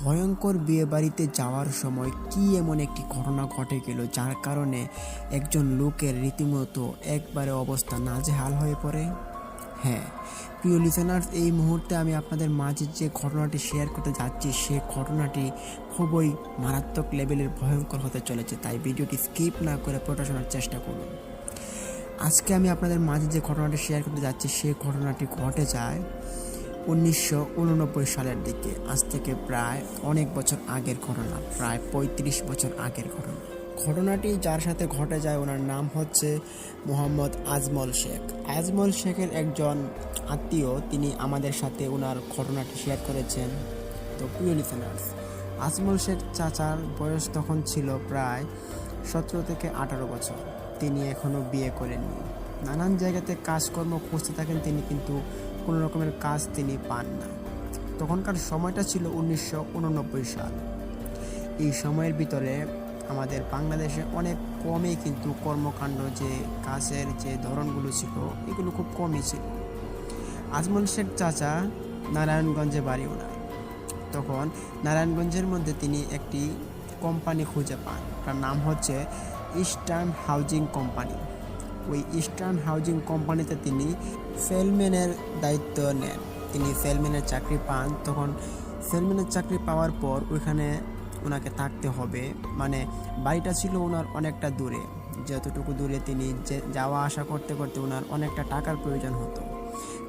ভয়ঙ্কর বিয়ে বাড়িতে যাওয়ার সময় কি এমন একটি ঘটনা ঘটে গেল যার কারণে একজন লোকের রীতিমতো একবারে অবস্থা নাজেহাল হয়ে পড়ে। হ্যাঁ প্রিয় লিসেনার্স, এই মুহূর্তে আমি আপনাদের মাঝে যে ঘটনাটি শেয়ার করতে যাচ্ছি সে ঘটনাটি খুবই মারাত্মক লেভেলের ভয়ঙ্কর হতে চলেছে, তাই ভিডিওটি স্কিপ না করে পুরোটা শোনার চেষ্টা করুন। আজকে আমি আপনাদের মাঝে যে ঘটনাটি শেয়ার করতে যাচ্ছি সে ঘটনাটি ঘটে যায় 1989 সালের দিকে। আজ থেকে প্রায় অনেক বছর আগের ঘটনা, প্রায় 35 বছর আগের ঘটনা। ঘটনাটি যার সাথে ঘটে যায় ওনার নাম হচ্ছে মোহাম্মদ আজমল শেখ। আজমল শেখের একজন আত্মীয় তিনি আমাদের সাথে ওনার ঘটনাটি শেয়ার করেছেন। তো প্রিয় লিসেনার্স, আজমল শেখ চাচার বয়স তখন ছিল প্রায় 17 থেকে 18 বছর। তিনি এখনও বিয়ে করেননি। নানান জায়গাতে কাজকর্ম খুঁজতে থাকেন তিনি, কিন্তু কোনো রকমের কাজ তিনি পান না। তখনকার সময়টা ছিল 1989 সাল। এই সময়ের ভিতরে আমাদের বাংলাদেশে অনেক কমই কিন্তু কর্মকাণ্ড, যে কাজের যে ধরনগুলো ছিল এগুলো খুব কমই ছিল। আজমল শেখ চাচা নারায়ণগঞ্জে বাড়ি ওনার। তখন নারায়ণগঞ্জের মধ্যে তিনি একটি কোম্পানি খুঁজে পান, তার নাম হচ্ছে ইস্টার্ন হাউজিং কোম্পানি। ওই ইস্টার্ন হাউজিং কোম্পানিতে তিনি সেলম্যানের দায়িত্ব নেন। তিনি সেলম্যানের চাকরি পান। তখন সেলম্যানের চাকরি পাওয়ার পর ওইখানে ওনাকে থাকতে হবে, মানে বাড়িটা ছিল ওনার অনেকটা দূরে। যতটুকু দূরে তিনি যাওয়া আসা করতে করতে ওনার অনেকটা টাকার প্রয়োজন হতো।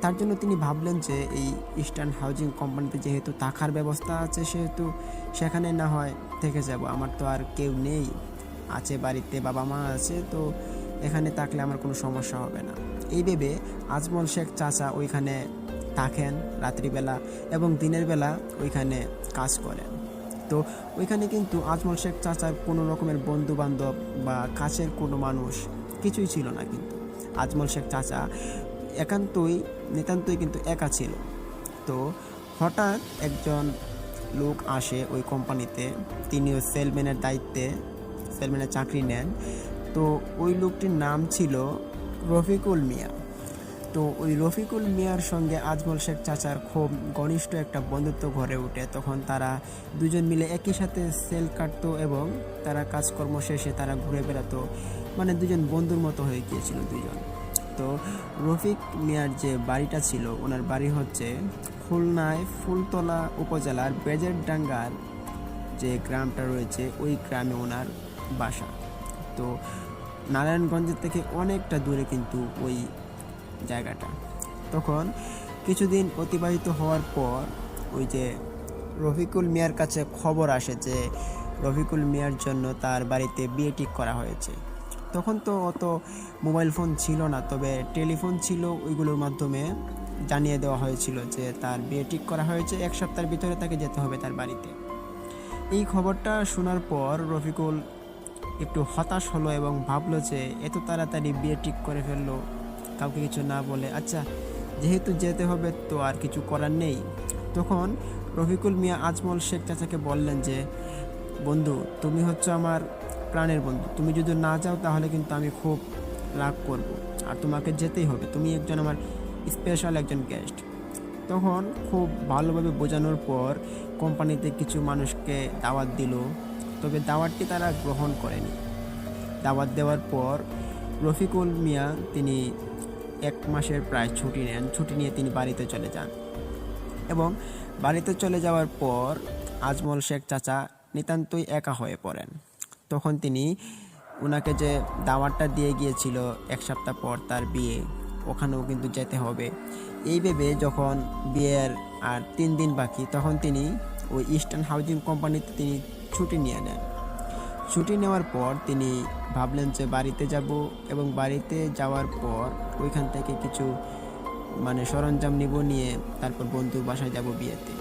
তার জন্য তিনি ভাবলেন যে এই ইস্টার্ন হাউজিং কোম্পানিতে যেহেতু থাকার ব্যবস্থা আছে সেহেতু সেখানে না হয় থেকে যাব, আমার তো আর কেউ নেই, আছে বাড়িতে বাবা মা আছে, তো এখানে থাকলে আমার কোনো সমস্যা হবে না। এই ভেবে আজমল শেখ চাচা ওইখানে থাকেন রাত্রিবেলা এবং দিনের বেলা ওইখানে কাজ করেন। তো ওইখানে কিন্তু আজমল শেখ চাচার কোনো রকমের বন্ধু বান্ধব বা কাছের কোনো মানুষ কিছুই ছিল না। কিন্তু আজমল শেখ চাচা নিতান্তই কিন্তু একা ছিল। তো হঠাৎ একজন লোক আসে ওই কোম্পানিতে, তিনিও সেলম্যানের চাকরি নেন। তো ওই লোকটির নাম ছিল রফিকুল মিয়া। তো ওই রফিকুল মিয়ার সঙ্গে আজমল শেখ চাচার খুব ঘনিষ্ঠ একটা বন্ধুত্ব গড়ে ওঠে। তখন তারা দুজন মিলে একই সাথে সেল কাটতো এবং তারা কাজকর্ম শেষে তারা ঘুরে বেড়াতো, মানে দুজন বন্ধুর মতো হয়ে গিয়েছিল দুজন। তো রফিক মিয়ার যে বাড়িটা ছিল, ওনার বাড়ি হচ্ছে খুলনায় ফুলতলা উপজেলার বেজেরডাঙ্গার যে গ্রামটা রয়েছে ওই গ্রামে ওনার বাসা। তো নারায়ণগঞ্জের থেকে অনেকটা দূরে কিন্তু ওই জায়গাটা। তখন কিছুদিন অতিবাহিত হওয়ার পর ওই যে রফিকুল মিয়ার কাছে খবর আসে যে রফিকুল মিয়ার জন্য তার বাড়িতে বিয়ে ঠিক করা হয়েছে। তখন তো অত মোবাইল ফোন ছিল না, তবে টেলিফোন ছিল, ওইগুলোর মাধ্যমে জানিয়ে দেওয়া হয়েছিল যে তার বিয়ে ঠিক করা হয়েছে, 1 সপ্তাহের ভিতরে তাকে যেতে হবে তার বাড়িতে। এই খবরটা শোনার পর রফিকুল একটু হতাশ হলো এবং ভাবলো যে এত তাড়াতাড়ি বিয়ে ঠিক করে ফেললো কাউকে কিছু না বলে, আচ্ছা যেহেতু যেতে হবে তো আর কিছু করার নেই। তখন রফিকুল মিয়া আজমল শেখ চাচাকে বললেন যে বন্ধু, তুমি হচ্ছে আমার প্রাণের বন্ধু, তুমি যদি না যাও তাহলে কিন্তু আমি খুব রাগ করব, আর তোমাকে যেতেই হবে, তুমি একজন আমার স্পেশাল একজন গেস্ট। তখন খুব ভালোভাবে বোঝানোর পর কোম্পানিতে কিছু মানুষকে দাওয়াত দিল, তবে দাওয়াতটি তারা গ্রহণ করেনি। দাওয়াত দেওয়ার পর রফিকুল মিয়া তিনি 1 মাসের প্রায় ছুটি নেন। ছুটি নিয়ে তিনি বাড়িতে চলে যান এবং বাড়িতে চলে যাওয়ার পর আজমল শেখ চাচা নিতান্তই একা হয়ে পড়েন। তখন তিনি ওনাকে যে দাওয়াতটা দিয়ে গিয়েছিল 1 সপ্তাহ পর তার বিয়ে, ওখানেও কিন্তু যেতে হবে। এই ভেবে যখন বিয়ের আর 3 দিন বাকি, তখন তিনি ওই ইস্টার্ন হাউজিং কোম্পানিতে তিনি ছুটি নিয়ে নেন। ছুটি নেওয়ার পর তিনি ভাবলেন যে বাড়িতে যাব এবং বাড়িতে যাওয়ার পর ওইখান থেকে কিছু সরঞ্জাম নিয়ে তারপর বন্ধুর বাসায় যাব বিয়েতে।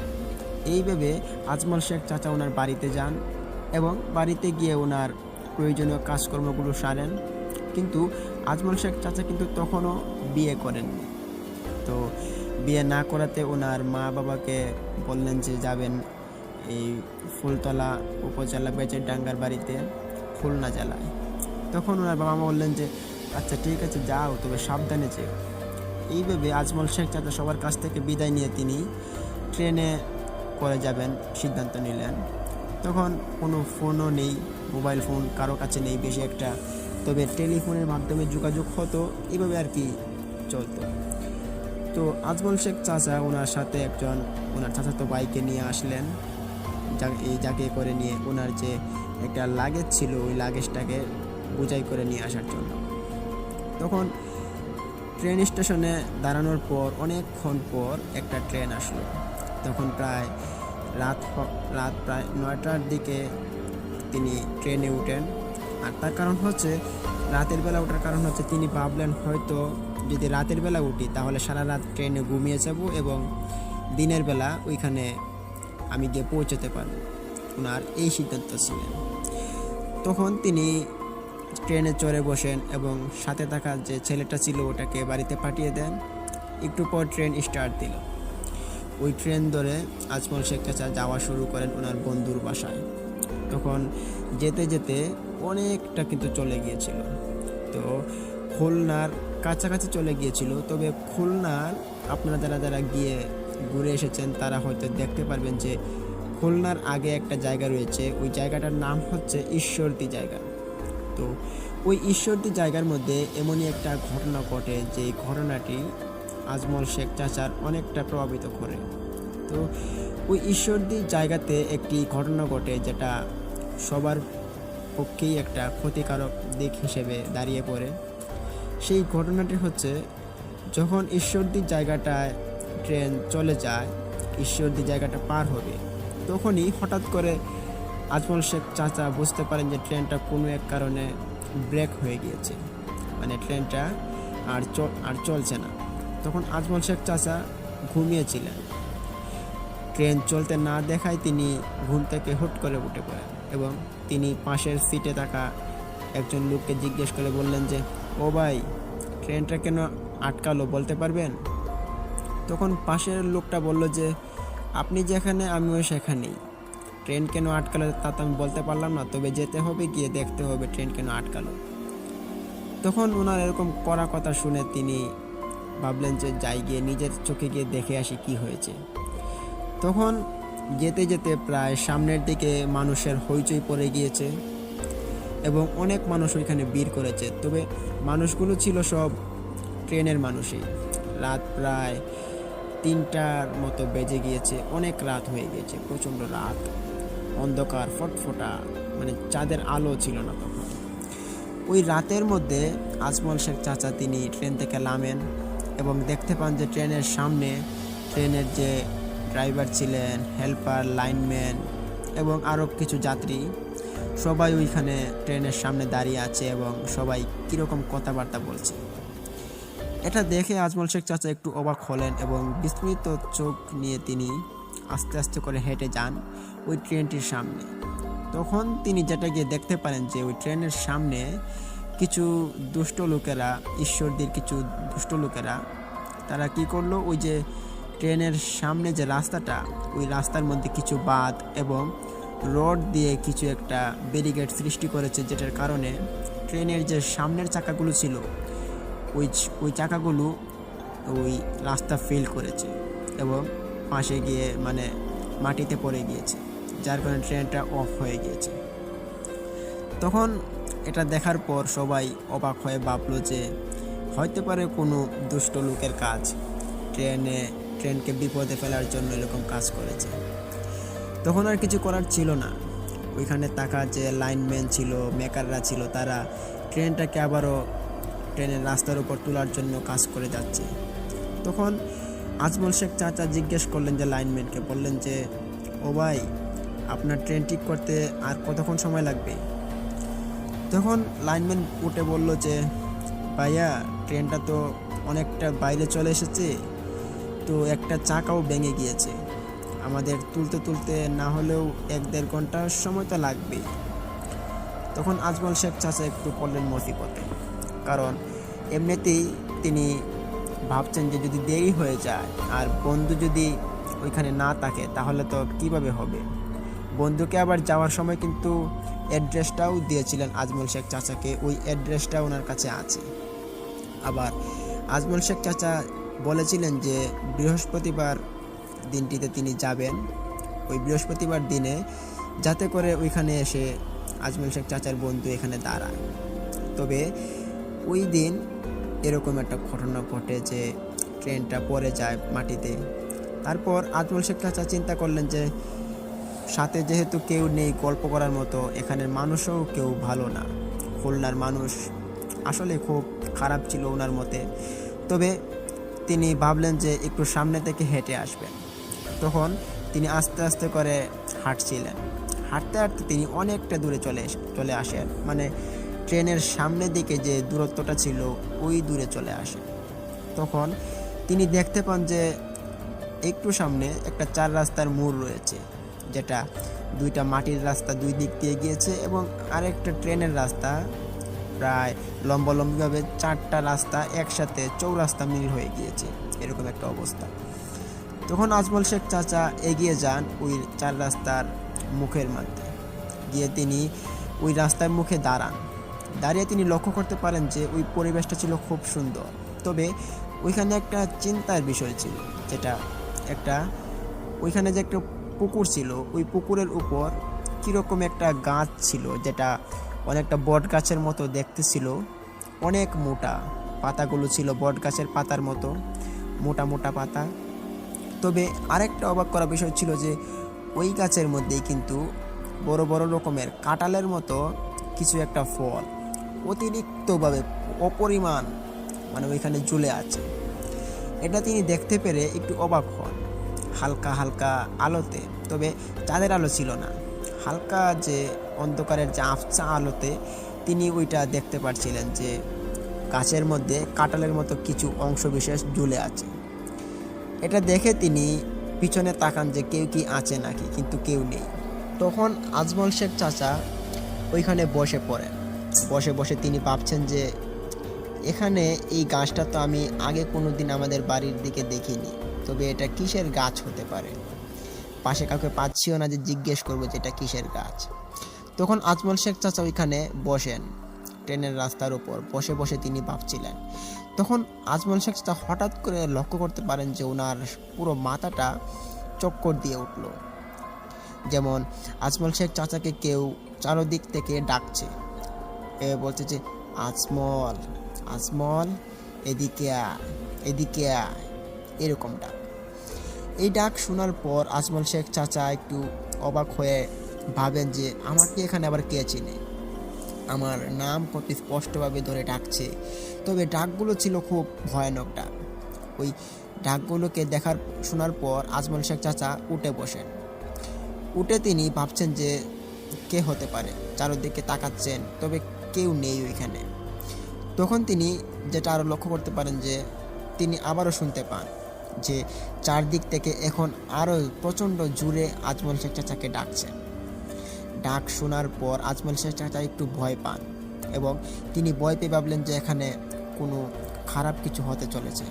এই ভেবে আজমল শেখ চাচা ওনার বাড়িতে যান এবং বাড়িতে গিয়ে ওনার প্রয়োজনীয় কাজকর্মগুলো সারেন। কিন্তু আজমল শেখ চাচা কিন্তু তখনও বিয়ে করেননি। তো বিয়ে না করাতে ওনার মা বাবাকে বললেন যে যাবেন এই ফুলতলা উপজেলা বেজেরডাঙ্গার বাড়িতে খুলনা জেলায়। তখন ওনার বাবা মা বললেন যে আচ্ছা ঠিক আছে যাও, তবে সাবধানে যেও। এইভাবে আজমল শেখ চাচা সবার কাছ থেকে বিদায় নিয়ে তিনি ট্রেনে করে যাবেন সিদ্ধান্ত নিলেন। তখন কোনো ফোনও নেই, মোবাইল ফোন কারো কাছে নেই বেশি একটা, তবে টেলিফোনের মাধ্যমে যোগাযোগ হতো, এইভাবে আর কি চলতো। তো আজমল শেখ চাচা ওনার সাথে ওনার চাচাতো ভাইকে নিয়ে আসলেন, যাকে করে নিয়ে ওনার যে একটা লাগেজ ছিল ওই লাগেজটাকে বোঝাই করে নিয়ে আসার জন্য। তখন ট্রেন স্টেশনে দাঁড়ানোর পর অনেকক্ষণ পর একটা ট্রেন আসলো। তখন রাত প্রায় 9টার দিকে তিনি ট্রেনে উঠেন। আর তার কারণ হচ্ছে, রাতের বেলা ওঠার কারণ হচ্ছে তিনি ভাবলেন হয়তো যদি রাতের বেলা উঠি তাহলে সারা রাত ট্রেনে ঘুমিয়ে যাব এবং দিনের বেলা ওইখানে আমি গিয়ে পৌঁছতে পারব। ওনার এই সিদ্ধান্ত ছিলেন। তখন তিনি ট্রেনে চড়ে বসেন এবং সাথে থাকা যে ছেলেটা ছিল ওটাকে বাড়িতে পাঠিয়ে দেন। একটু পর ট্রেন স্টার্ট দিল। ওই ট্রেন ধরে আজমল শেখ চাচা যাওয়া শুরু করেন ওনার বন্ধুর বাসায়। তখন যেতে যেতে অনেকটা কিন্তু চলে গিয়েছিল, তো খুলনার কাছাকাছি চলে গিয়েছিল। তবে খুলনার আপনারা যারা গিয়ে ঘুরে এসেছেন তারা হয়তো দেখতে পারবেন যে খুলনার আগে একটা জায়গা রয়েছে, ওই জায়গাটার নাম হচ্ছে ঈশ্বরদী জায়গা। তো ওই ঈশ্বরদী জায়গার মধ্যে এমনই একটা ঘটনা ঘটে যে ঘটনাটি আজমল শেখ চাচার অনেকটা প্রভাবিত করে। তো ওই ঈশ্বরদী জায়গাতে একটি ঘটনা ঘটে যেটা সবার পক্ষেই একটা ক্ষতিকারক দিক হিসেবে দাঁড়িয়ে পড়ে। সেই ঘটনাটি হচ্ছে, যখন ঈশ্বরদী জায়গাটায় ট্রেন চলে যায়, ঈশ্বরদী জায়গাটা পার হবে, তখনই হঠাৎ করে আজমল শেখ চাচা বুঝতে পারেন যে ট্রেনটা কোনো এক কারণে ব্রেক হয়ে গিয়েছে, মানে ট্রেনটা আর চলছে না। তখন আজমল শেখ চাচা ঘুমিয়েছিলেন। ট্রেন চলতে না দেখায় তিনি ঘুম থেকে হুট করে উঠে পড়েন এবং তিনি পাশের সিটে থাকা একজন লোককে জিজ্ঞেস করে বললেন যে, ও ভাই, ট্রেনটা কেন আটকালো বলতে পারবেন? তখন পাশের লোকটা বলল যে, আপনি যেখানে আমিও সেখানেই, ট্রেন কেন আটকালো তা তো আমি বলতে পারলাম না, তবে যেতে হবে, গিয়ে দেখতে হবে ট্রেন কেন আটকালো। তখন ওনার এরকম কড়া কথা শুনে তিনি ভাবলেন যে যাই গিয়ে নিজের চোখে গিয়ে দেখে আসি কি হয়েছে। তখন যেতে যেতে প্রায় সামনের দিকে মানুষের হইচই পড়ে গিয়েছে এবং অনেক মানুষ ওইখানে ভিড় করেছে। তবে মানুষগুলো ছিল সব ট্রেনের মানুষই। রাত প্রায় 3টার মতো বেজে গিয়েছে, অনেক রাত হয়ে গিয়েছে, প্রচণ্ড রাত, অন্ধকার ফটফটা, মানে চাঁদের আলো ছিল না তখন। ওই রাতের মধ্যে আজমল শেখ চাচা তিনি ট্রেন থেকে নামেন এবং দেখতে পান যে ট্রেনের সামনে ট্রেনের যে ড্রাইভার ছিলেন, হেল্পার, লাইনম্যান এবং আরও কিছু যাত্রী সবাই ওইখানে ট্রেনের সামনে দাঁড়িয়ে আছে এবং সবাই কীরকম কথাবার্তা বলছে। এটা দেখে আজমল শেখ চাচা একটু অবাক হলেন এবং বিস্মিত চোখ নিয়ে তিনি আস্তে আস্তে করে হেঁটে যান ওই ট্রেনটির সামনে। তখন তিনি যেটা গিয়ে দেখতে পারেন যে ওই ট্রেনের সামনে কিছু দুষ্ট লোকেরা, ঈশ্বরদীর কিছু দুষ্ট লোকেরা, তারা কি করলো, ওই যে ট্রেনের সামনে যে রাস্তাটা, ওই রাস্তার মধ্যে কিছু বাঁধ এবং রড দিয়ে কিছু একটা ব্যারিকেড সৃষ্টি করেছে, যেটার কারণে ট্রেনের যে সামনের চাকাগুলো ছিল ওই চাকাগুলো ওই রাস্তা ফেল করেছে এবং পাশে গিয়ে মানে মাটিতে পড়ে গিয়েছে, যার কারণে ট্রেনটা অফ হয়ে গিয়েছে। তখন এটা দেখার পর সবাই অবাক হয়ে ভাবলো যে হয়তো পারে কোনো দুষ্ট লোকের কাজ, ট্রেনকে বিপদে ফেলার জন্য এরকম কাজ করেছে। তখন আর কিছু করার ছিল না। ওইখানে থাকা যে লাইনম্যান ছিল, মেকাররা ছিল, তারা ট্রেনটাকে আবারও ট্রেনের রাস্তার উপর তোলার জন্য কাজ করে যাচ্ছে। তখন আজমল শেখ চাচা জিজ্ঞেস করলেন যে লাইনম্যানকে, বললেন যে, ও ভাই, আপনার ট্রেন ঠিক করতে আর কতক্ষণ সময় লাগবে? তখন লাইনম্যান উঠে বলল যে, ভাইয়া, ট্রেনটা তো অনেকটা বাইরে চলে এসেছে, তো একটা চাকাও ভেঙে গিয়েছে, আমাদের তুলতে না হলেও 1-1.5 ঘন্টার সময় তো লাগবেই। তখন আজমল শেখ চাচা একটু পড়লেন মুসিবতে, কারণ এমনিতেই তিনি ভাবছেন যে যদি দেরি হয়ে যায় আর বন্ধু যদি ওইখানে না থাকে তাহলে তো কিভাবে হবে। বন্ধুকে আবার যাওয়ার সময় কিন্তু অ্যাড্রেসটাও দিয়েছিলেন আজমল শেখ চাচাকে, ওই অ্যাড্রেসটা ওনার কাছে আছে। আবার আজমল শেখ চাচা বলেছিলেন যে বৃহস্পতিবার দিনটিতে তিনি যাবেন, ওই বৃহস্পতিবার দিনে, যাতে করে ওইখানে এসে আজমল শেখ চাচার বন্ধু এখানে দাঁড়ায়। তবে ওই দিন এরকম একটা ঘটনা ঘটে যে ট্রেনটা পড়ে যায় মাটিতে। তারপর আজমল শেখ চাচা চিন্তা করলেন যে সাথে যেহেতু কেউ নেই গল্প করার মতো, এখানের মানুষও কেউ ভালো না, খুলনার মানুষ আসলে খুব খারাপ ছিল ওনার মতে। তবে তিনি ভাবলেন যে একটু সামনে থেকে হেঁটে আসবেন। তখন তিনি আস্তে আস্তে করে হাঁটছিলেন। হাঁটতে হাঁটতে তিনি অনেকটা দূরে চলে আসেন, মানে ট্রেনের সামনের দিকে যে দূরত্বটা ছিল ওই দূরে চলে আসে। তখন তিনি দেখতে পান যে একটু সামনে একটা 4 রাস্তার মোড় রয়েছে, যেটা 2টা মাটির রাস্তা 2 দিক দিয়ে গিয়েছে এবং আরেকটা ট্রেনের রাস্তা, প্রায় লম্বালম্বিভাবে 4টা রাস্তা একসাথে চৌরাস্তা মিল হয়ে গিয়েছে, এরকম একটা অবস্থা। তখন আজমল শেখ চাচা এগিয়ে যান ওই 4 রাস্তার মুখের মধ্যে গিয়ে তিনি ওই রাস্তার মুখে দাঁড়িয়ে তিনি লক্ষ্য করতে পারেন যে ওই পরিবেশটা ছিল খুব সুন্দর। তবে ওইখানে একটা চিন্তার বিষয় ছিল, যেটা ওইখানে যে একটা পুকুর ছিল, ওই পুকুরের উপর কীরকম একটা গাছ ছিল, যেটা অনেকটা বট গাছের মতো দেখতে ছিল, অনেক মোটা পাতাগুলো ছিল বট গাছের পাতার মতো, মোটা মোটা পাতা। তবে আরেকটা অবাক করা বিষয় ছিল যে ওই গাছের মধ্যেই কিন্তু বড় বড় রকমের কাঁঠালের মতো কিছু একটা ফল অতিরিক্তভাবে অপরিমাণ মানে ওইখানে ঝুলে আছে। এটা তিনি দেখতে পেরে একটু অবাক হন হালকা হালকা আলোতে, তবে চাঁদের আলো ছিল না, হালকা যে অন্ধকারের যে আবছা আলোতে তিনি ওইটা দেখতে পাচ্ছিলেন যে গাছের মধ্যে কাঁঠালের মতো কিছু অংশবিশেষ ঝুলে আছে। এটা দেখে তিনি পিছনে তাকান যে কেউ কি আছে নাকি, কিন্তু কেউ নেই। তখন আজমল শেখ চাচা ওইখানে বসে পড়েন। বসে বসে তিনি ভাবছেন যে এখানে এই গাছটা তো আমি আগে কোনো দিন আমাদের বাড়ির দিকে দেখিনি, তবে এটা কিসের গাছ হতে পারে, পাশে কাউকে পাচ্ছিও না যে জিজ্ঞেস করবো যে এটা কিসের গাছ। তখন আজমল শেখ চাচা ওইখানে বসেন ট্রেনের রাস্তার উপর, বসে বসে তিনি ভাবছিলেন। তখন আজমল শেখ চাচা হঠাৎ করে লক্ষ্য করতে পারেন যে ওনার পুরো মাথাটা চক্কর দিয়ে উঠল, যেমন আজমল শেখ চাচাকে কেউ চারদিক থেকে ডাকছে, বলছে যে আজমল আজমল এদিকে আয়, এদিকে আয়, এরকম ডাক। এই ডাক শোনার পর আজমল শেখ চাচা একটু অবাক হয়ে ভাবেন যে আমাকে এখানে আবার কে চিনে, আমার নাম কত স্পষ্টভাবে ধরে ডাকছে। তবে ডাকগুলো ছিল খুব ভয়ানক ডাক। ওই ডাকগুলোকে শোনার পর আজমল শেখ চাচা উঠে বসেন। উঠে তিনি ভাবছেন যে কে হতে পারে, চারদিকে তাকাচ্ছেন, তবে কেউ নেই ওইখানে। তখন তিনি যেটা আরও লক্ষ্য করতে পারেন যে তিনি আবারও শুনতে পান যে চারদিক থেকে এখন আরও প্রচণ্ড জোরে আজমল শেখ চাচাকে ডাকছেন। ডাক শোনার পর আজমল শেখ চাচা একটু ভয় পান এবং তিনি ভয় পেয়ে ভাবলেন যে এখানে কোনো খারাপ কিছু হতে চলেছে।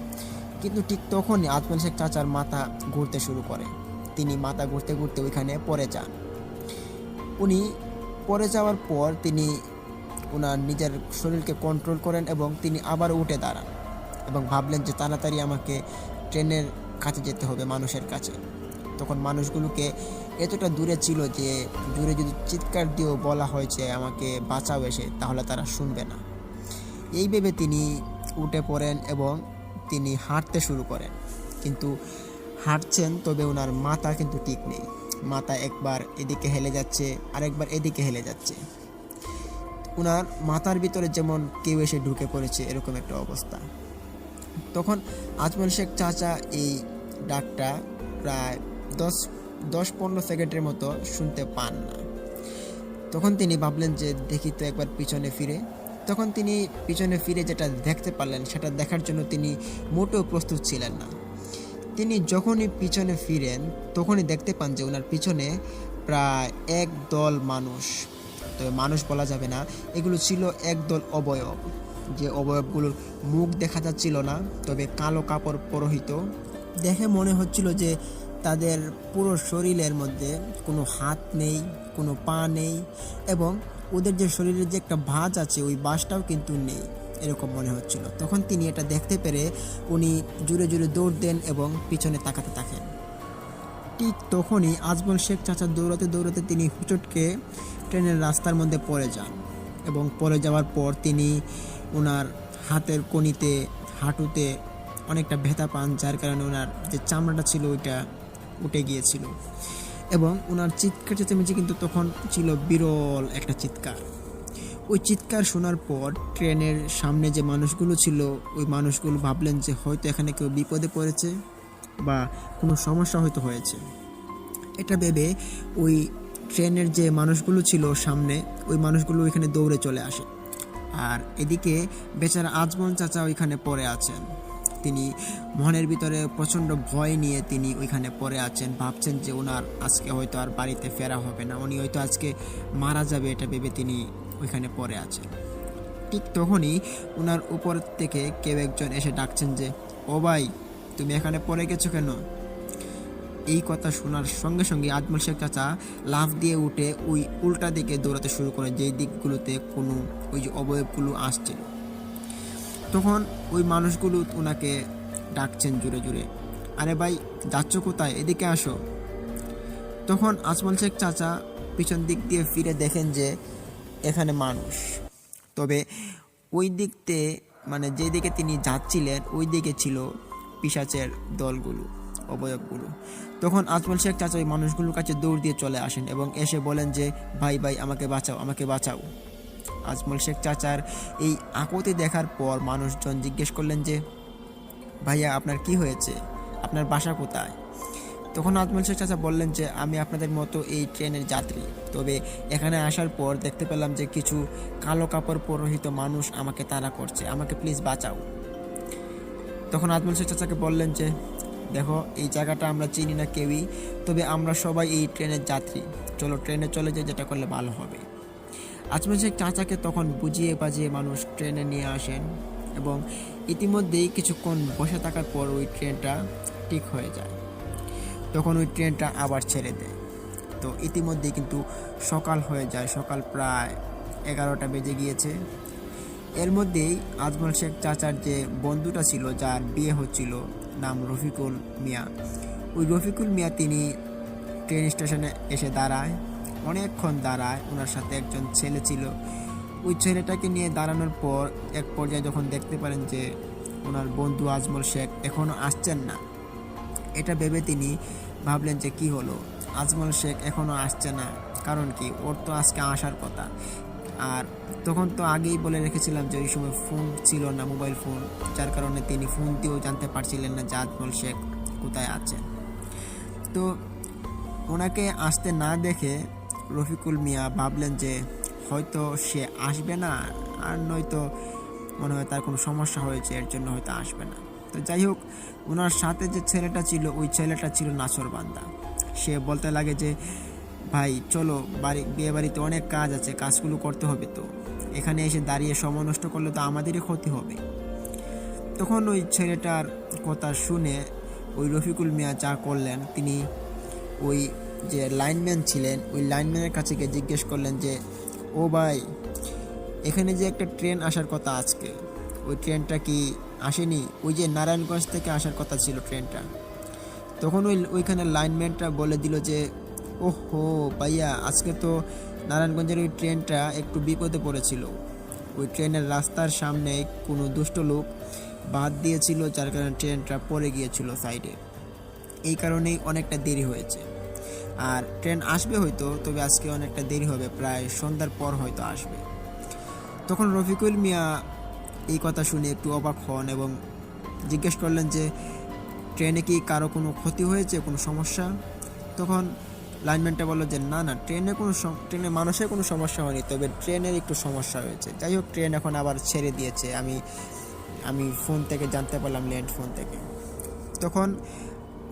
কিন্তু ঠিক তখনই আজমল শেখ চাচার মাথা ঘুরতে শুরু করে। তিনি মাথা ঘুরতে ঘুরতে ওইখানে পড়ে যান। উনি পড়ে যাওয়ার পর তিনি ওনার নিজের শরীরকে কন্ট্রোল করেন এবং তিনি আবার উঠে দাঁড়ান এবং ভাবলেন যে তাড়াতাড়ি আমাকে ট্রেনের কাছে যেতে হবে, মানুষের কাছে। তখন মানুষগুলোকে এতটা দূরে ছিল যে দূরে যদি চিৎকার দিয়েও বলা হয়েছে আমাকে বাঁচাও এসে, তাহলে তারা শুনবে না। এই ভেবে তিনি উঠে পড়েন এবং তিনি হাঁটতে শুরু করেন। কিন্তু হাঁটছেন, তবে ওনার মাথা কিন্তু ঠিক নেই, মাথা একবার এদিকে হেলে যাচ্ছে আরেকবার এদিকে হেলে যাচ্ছে। ওনার মাথার ভিতরে যেমন কেউ এসে ঢুকে পড়েছে, এরকম একটা অবস্থা। তখন আজমল শেখ চাচা এই ডাকটা প্রায় 10-15 সেকেন্ডের মতো শুনতে পান না। তখন তিনি ভাবলেন যে দেখি তো একবার পিছনে ফিরে। তখন তিনি পিছনে ফিরে যেটা দেখতে পারলেন, সেটা দেখার জন্য তিনি মোটেও প্রস্তুত ছিলেন না। তিনি যখনই পিছনে ফিরেন তখনই দেখতে পান যে ওনার পিছনে প্রায় একদল মানুষ, তবে মানুষ বলা যাবে না, এগুলো ছিল একদল অবয়ব, যে অবয়বগুলোর মুখ দেখা যাচ্ছিল না, তবে কালো কাপড় পরিহিত। দেখে মনে হচ্ছিল যে তাদের পুরো শরীরের মধ্যে কোনো হাত নেই, কোনো পা নেই, এবং ওদের যে শরীরের যে একটা ভাঁজ আছে ওই ভাঁজটাও কিন্তু নেই। এরকম মনে হচ্ছিল। তখন তিনি এটা দেখতে পেরে উনি জোরে জোরে দৌড় দেন এবং পিছনে তাকাতে থাকেন। ঠিক তখনই আজমল শেখ চাচা দৌড়াতে দৌড়াতে তিনি হুচটকে ট্রেনের রাস্তার মধ্যে পড়ে যান এবং পড়ে যাওয়ার পর তিনি ওনার হাতের কনিতে, হাঁটুতে অনেকটা ব্যথা পান, যার কারণে ওনার যে চামড়াটা ছিল ওইটা উঠে গিয়েছিল এবং ওনার চিৎকার চেঁচামেচি কিন্তু তখন ছিল বিরল একটা চিৎকার। ওই চিৎকার শোনার পর ট্রেনের সামনে যে মানুষগুলো ছিল ওই মানুষগুলো ভাবলেন যে হয়তো এখানে কেউ বিপদে পড়েছে বা কোনো সমস্যা হয়তো হয়েছে। এটা ভেবে ওই ট্রেনের যে মানুষগুলো ছিল সামনে, ওই মানুষগুলো ওইখানে দৌড়ে চলে আসে। আর এদিকে বেচারা আজমল চাচা ওইখানে পড়ে আছেন। তিনি মনের ভিতরে প্রচণ্ড ভয় নিয়ে তিনি ওইখানে পড়ে আছেন, ভাবছেন যে ওনার আজকে হয়তো আর বাড়িতে ফেরা হবে না, উনি হয়তো আজকে মারা যাবে, এটা ভেবে তিনি ওইখানে পড়ে আছেন। ঠিক তখনই ওনার উপর থেকে কেউ একজন এসে ডাকছেন যে, ও ভাই, তুমি এখানে পড়ে গেছো কেন? এই কথা শোনার সঙ্গে সঙ্গে আজমল শেখ চাচা লাফ দিয়ে উঠে ওই উল্টা দিকে দৌড়াতে শুরু করে, যেই দিকগুলোতে কোনো ওই যে অবয়বগুলো আসছিল। তখন ওই মানুষগুলো ওনাকে ডাকছেন জোরে জোরে, আরে ভাই যাচ্ছ কোথায়, এদিকে আসো। তখন আজমল শেখ চাচা পিছন দিক দিয়ে ফিরে দেখেন যে এখানে মানুষ, তবে ওই দিকতে মানে যেদিকে তিনি যাচ্ছিলেন ওই দিকে ছিল পিশাচের দলগুলো, অবয়বগুলো। তখন আজমল শেখ চাচা ওই মানুষগুলোর কাছে দৌড় দিয়ে চলে আসেন এবং এসে বলেন যে, ভাই ভাই আমাকে বাঁচাও, আমাকে বাঁচাও। আজমল শেখ চাচার এই আকুতি দেখার পর মানুষজন জিজ্ঞেস করলেন যে, ভাইয়া আপনার কি হয়েছে, আপনার বাসা কোথায়? তখন আজমল শেখ চাচা বললেন যে, আমি আপনাদের মতো এই ট্রেনের যাত্রী, তবে এখানে আসার পর দেখতে পেলাম যে কিছু কালো কাপড় পরিহিত মানুষ আমাকে তাড়া করছে, আমাকে প্লিজ বাঁচাও। তখন আজমল শেখ চাচাকে বললেন যে, দেখো এই জায়গাটা আমরা চিনি না কেউই, তবে আমরা সবাই এই ট্রেনের যাত্রী, চলো ট্রেনে চলে যাই, যেটা করলে ভালো হবে। আজমল শেখ চাচাকে তখন বুঝিয়ে বাজিয়ে মানুষ ট্রেনে নিয়ে আসেন এবং ইতিমধ্যেই কিছুক্ষণ বসে থাকার পর ওই ট্রেনটা ঠিক হয়ে যায়। তখন ওই ট্রেনটা আবার ছেড়ে দেয়। তো ইতিমধ্যেই কিন্তু সকাল হয়ে যায়, সকাল প্রায় 11টা বেজে গিয়েছে। এর মধ্যেই আজমল শেখ চাচার যে বন্ধুটা ছিল, যার বিয়ে হচ্ছিল, নাম রফিকুল মিয়া, ওই রফিকুল মিয়া তিনি ট্রেন স্টেশনে এসে দাঁড়ায়, অনেকক্ষণ দাঁড়ায়। ওনার সাথে একজন ছেলে ছিল, ওই ছেলেটাকে নিয়ে দাঁড়ানোর পর এক পর্যায়ে যখন দেখতে পারেন যে ওনার বন্ধু আজমল শেখ এখনও আসছেন না, এটা ভেবে তিনি ভাবলেন যে কি হলো, আজমল শেখ এখনও আসছে না, কারণ কি, ওর তো আজকে আসার কথা। আর তখন তো আগেই বলে রেখেছিলাম যে ওই সময় ফোন ছিল না, মোবাইল ফোন, যার কারণে তিনি ফোন দিয়েও জানতে পারছিলেন না যে আজমল শেখ কোথায় আছেন। তো ওনাকে আসতে না দেখে রফিকুল মিয়া ভাবলেন যে হয়তো সে আসবে না, আর নয়তো মনে হয় তার কোনো সমস্যা হয়েছে, এর জন্য হয়তো আসবে না। তো যাই হোক, ওনার সাথে যে ছেলেটা ছিল ওই ছেলেটা ছিল নাছোড়বান্দা। সে বলতে লাগে যে, ভাই চলো বিয়ে বাড়িতে অনেক কাজ আছে, কাজগুলো করতে হবে, তো এখানে এসে দাঁড়িয়ে সময় নষ্ট করলে তো আমাদেরই ক্ষতি হবে। তখন ওই ছেলেটার কথা শুনে ওই রফিকুল মিয়া যা করলেন, তিনি ওই যে লাইনম্যান ছিলেন ওই লাইনম্যানের কাছে গিয়ে জিজ্ঞেস করলেন যে, ও ভাই, এখানে যে একটা ট্রেন আসার কথা আজকে, ওই ট্রেনটা কি আসেনি? ওই যে নারায়ণগঞ্জ থেকে আসার কথা ছিল ট্রেনটা। তখন ওইখানে লাইনম্যানটা বলে দিল যে, ওহো ভাইয়া, আজকে তো নারায়ণগঞ্জের ওই ট্রেনটা একটু বিপদে পড়েছিল, ওই ট্রেনের রাস্তার সামনে কোনো দুষ্ট লোক বাদ দিয়েছিল, যার কারণে ট্রেনটা পড়ে গিয়েছিল সাইডে, এই কারণেই অনেকটা দেরি হয়েছে। আর ট্রেন আসবে হয়তো, তবে আজকে অনেকটা দেরি হবে, প্রায় সন্ধ্যার পর হয়তো আসবে। তখন রফিকুল মিয়া এই কথা শুনে একটু অবাক হন এবং জিজ্ঞেস করলেন যে, ট্রেনে কি কারো কোনো ক্ষতি হয়েছে, কোনো সমস্যা? তখন লাইনম্যানটা বললো যে, না না, ট্রেনে মানুষের কোনো সমস্যা হয়নি, তবে ট্রেনের একটু সমস্যা হয়েছে। যাই হোক, ট্রেন এখন আবার ছেড়ে দিয়েছে, আমি ফোন থেকে জানতে পারলাম, ল্যান্ড ফোন থেকে। তখন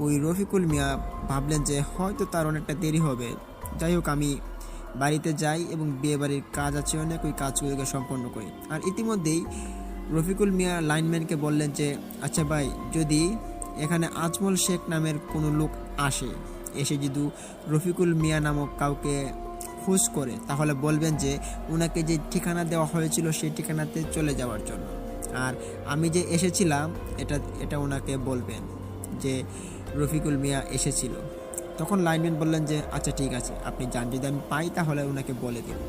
ওই রফিকুল মিয়া ভাবলেন যে হয়তো তার অনেকটা দেরি হবে, যাই হোক আমি বাড়িতে যাই এবং বিয়ে বাড়ির কাজ আছে অনেক, ওই কাজগুলোকে সম্পন্ন করি। আর ইতিমধ্যেই রফিকুল মিয়া লাইনম্যানকে বললেন যে, আচ্ছা ভাই, যদি এখানে আজমল শেখ নামের কোনো লোক এসে যদি রফিকুল মিয়া নামক কাউকে খোঁজ করে, তাহলে বলবেন যে ওনাকে যে ঠিকানা দেওয়া হয়েছিল সেই ঠিকানাতে চলে যাওয়ার জন্য। আর আমি যে এসেছিলাম এটা এটা ওনাকে বলবেন যে রফিকুল মিয়া এসেছিল। তখন লাইনম্যান বললেন যে আচ্ছা ঠিক আছে, আপনি যান, যদি আমি পাই তাহলে ওনাকে বলে দেব।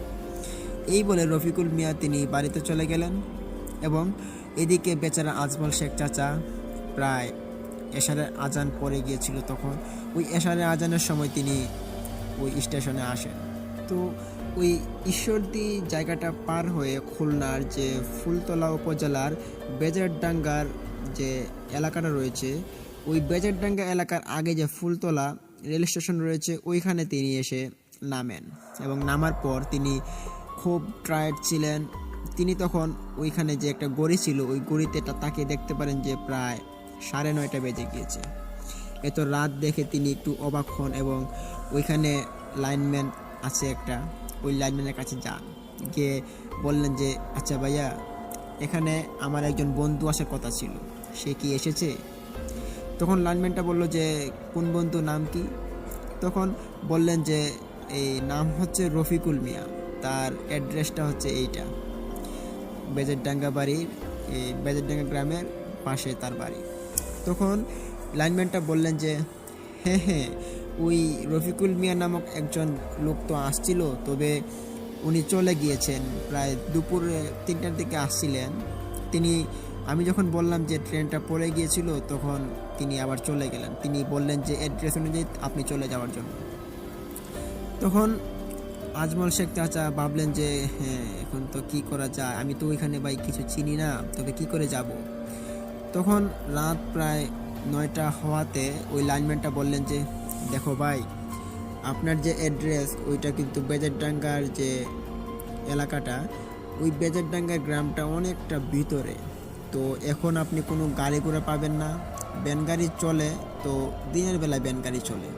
এই বলে রফিকুল মিয়া তিনি বাড়িতে চলে গেলেন। এবং এদিকে বেচারা আজমল শেখ চাচা প্রায় এশারের আজান পড়ে গিয়েছিল, তখন ওই এশারের আজানের সময় তিনি ওই স্টেশনে আসেন। তো ওই ঈশ্বরদী জায়গাটা পার হয়ে খুলনার যে ফুলতলা উপজেলার বেজারডাঙ্গার যে এলাকাটা রয়েছে, ওই বেজারডাঙ্গা এলাকার আগে যে ফুলতলা রেল স্টেশন রয়েছে ওইখানে তিনি এসে নামেন। এবং নামার পর তিনি খুব টায়ার্ড ছিলেন। তিনি তখন ওইখানে যে একটা গড়ি ছিল ওই গড়িতে তাকিয়ে দেখতে পারেন যে প্রায় 9:30 বেজে গিয়েছে। এত রাত দেখে তিনি একটু অবাক হন এবং ওইখানে লাইনম্যান আছে একটা, ওই লাইনম্যানের কাছে যান, গিয়ে বললেন যে আচ্ছা ভাইয়া, এখানে আমার একজন বন্ধু আসার কথা ছিল, সে কি এসেছে? তখন লাইনম্যানটা বলল যে কোন বন্ধু, নাম কি? তখন বললেন যে এই নাম হচ্ছে রফিকুল মিয়া, তার অ্যাড্রেসটা হচ্ছে এইটা, বেজেরডাঙ্গা বাড়ির, এই বেজেরডাঙ্গা গ্রামের পাশে তার বাড়ি। তখন লাইনম্যানটা বললেন যে হ্যাঁ হ্যাঁ, ওই রফিকুল মিয়া নামক একজন লোক তো আসছিল, তবে উনি চলে গিয়েছেন, প্রায় দুপুরে 3টার দিকে আসছিলেন তিনি। আমি যখন বললাম যে ট্রেনটা পড়ে গিয়েছিল তখন তিনি আবার চলে গেলেন। তিনি বললেন যে অ্যাড্রেস অনুযায়ী আপনি চলে যাওয়ার জন্য। তখন আজমল শেখ চাচা ভাবলেন যে হ্যাঁ, এখন তো কি করা যায়, আমি তো ওইখানে ভাই কিছু চিনি না, তবে কি করে যাব। তখন রাত প্রায় 9টা হওয়াতে ওই লাইনম্যানটা বললেন যে দেখো ভাই, আপনার যে অ্যাড্রেস ওইটা কিন্তু বেজারডাঙ্গার যে এলাকাটা, ওই বেজারডাঙ্গার গ্রামটা অনেকটা ভিতরে, তো এখন আপনি কোনো গাড়ি ঘোড়া পাবেন না। ভ্যান গাড়ি চলে, তো দিনের বেলায় ভ্যান গাড়ি চলে,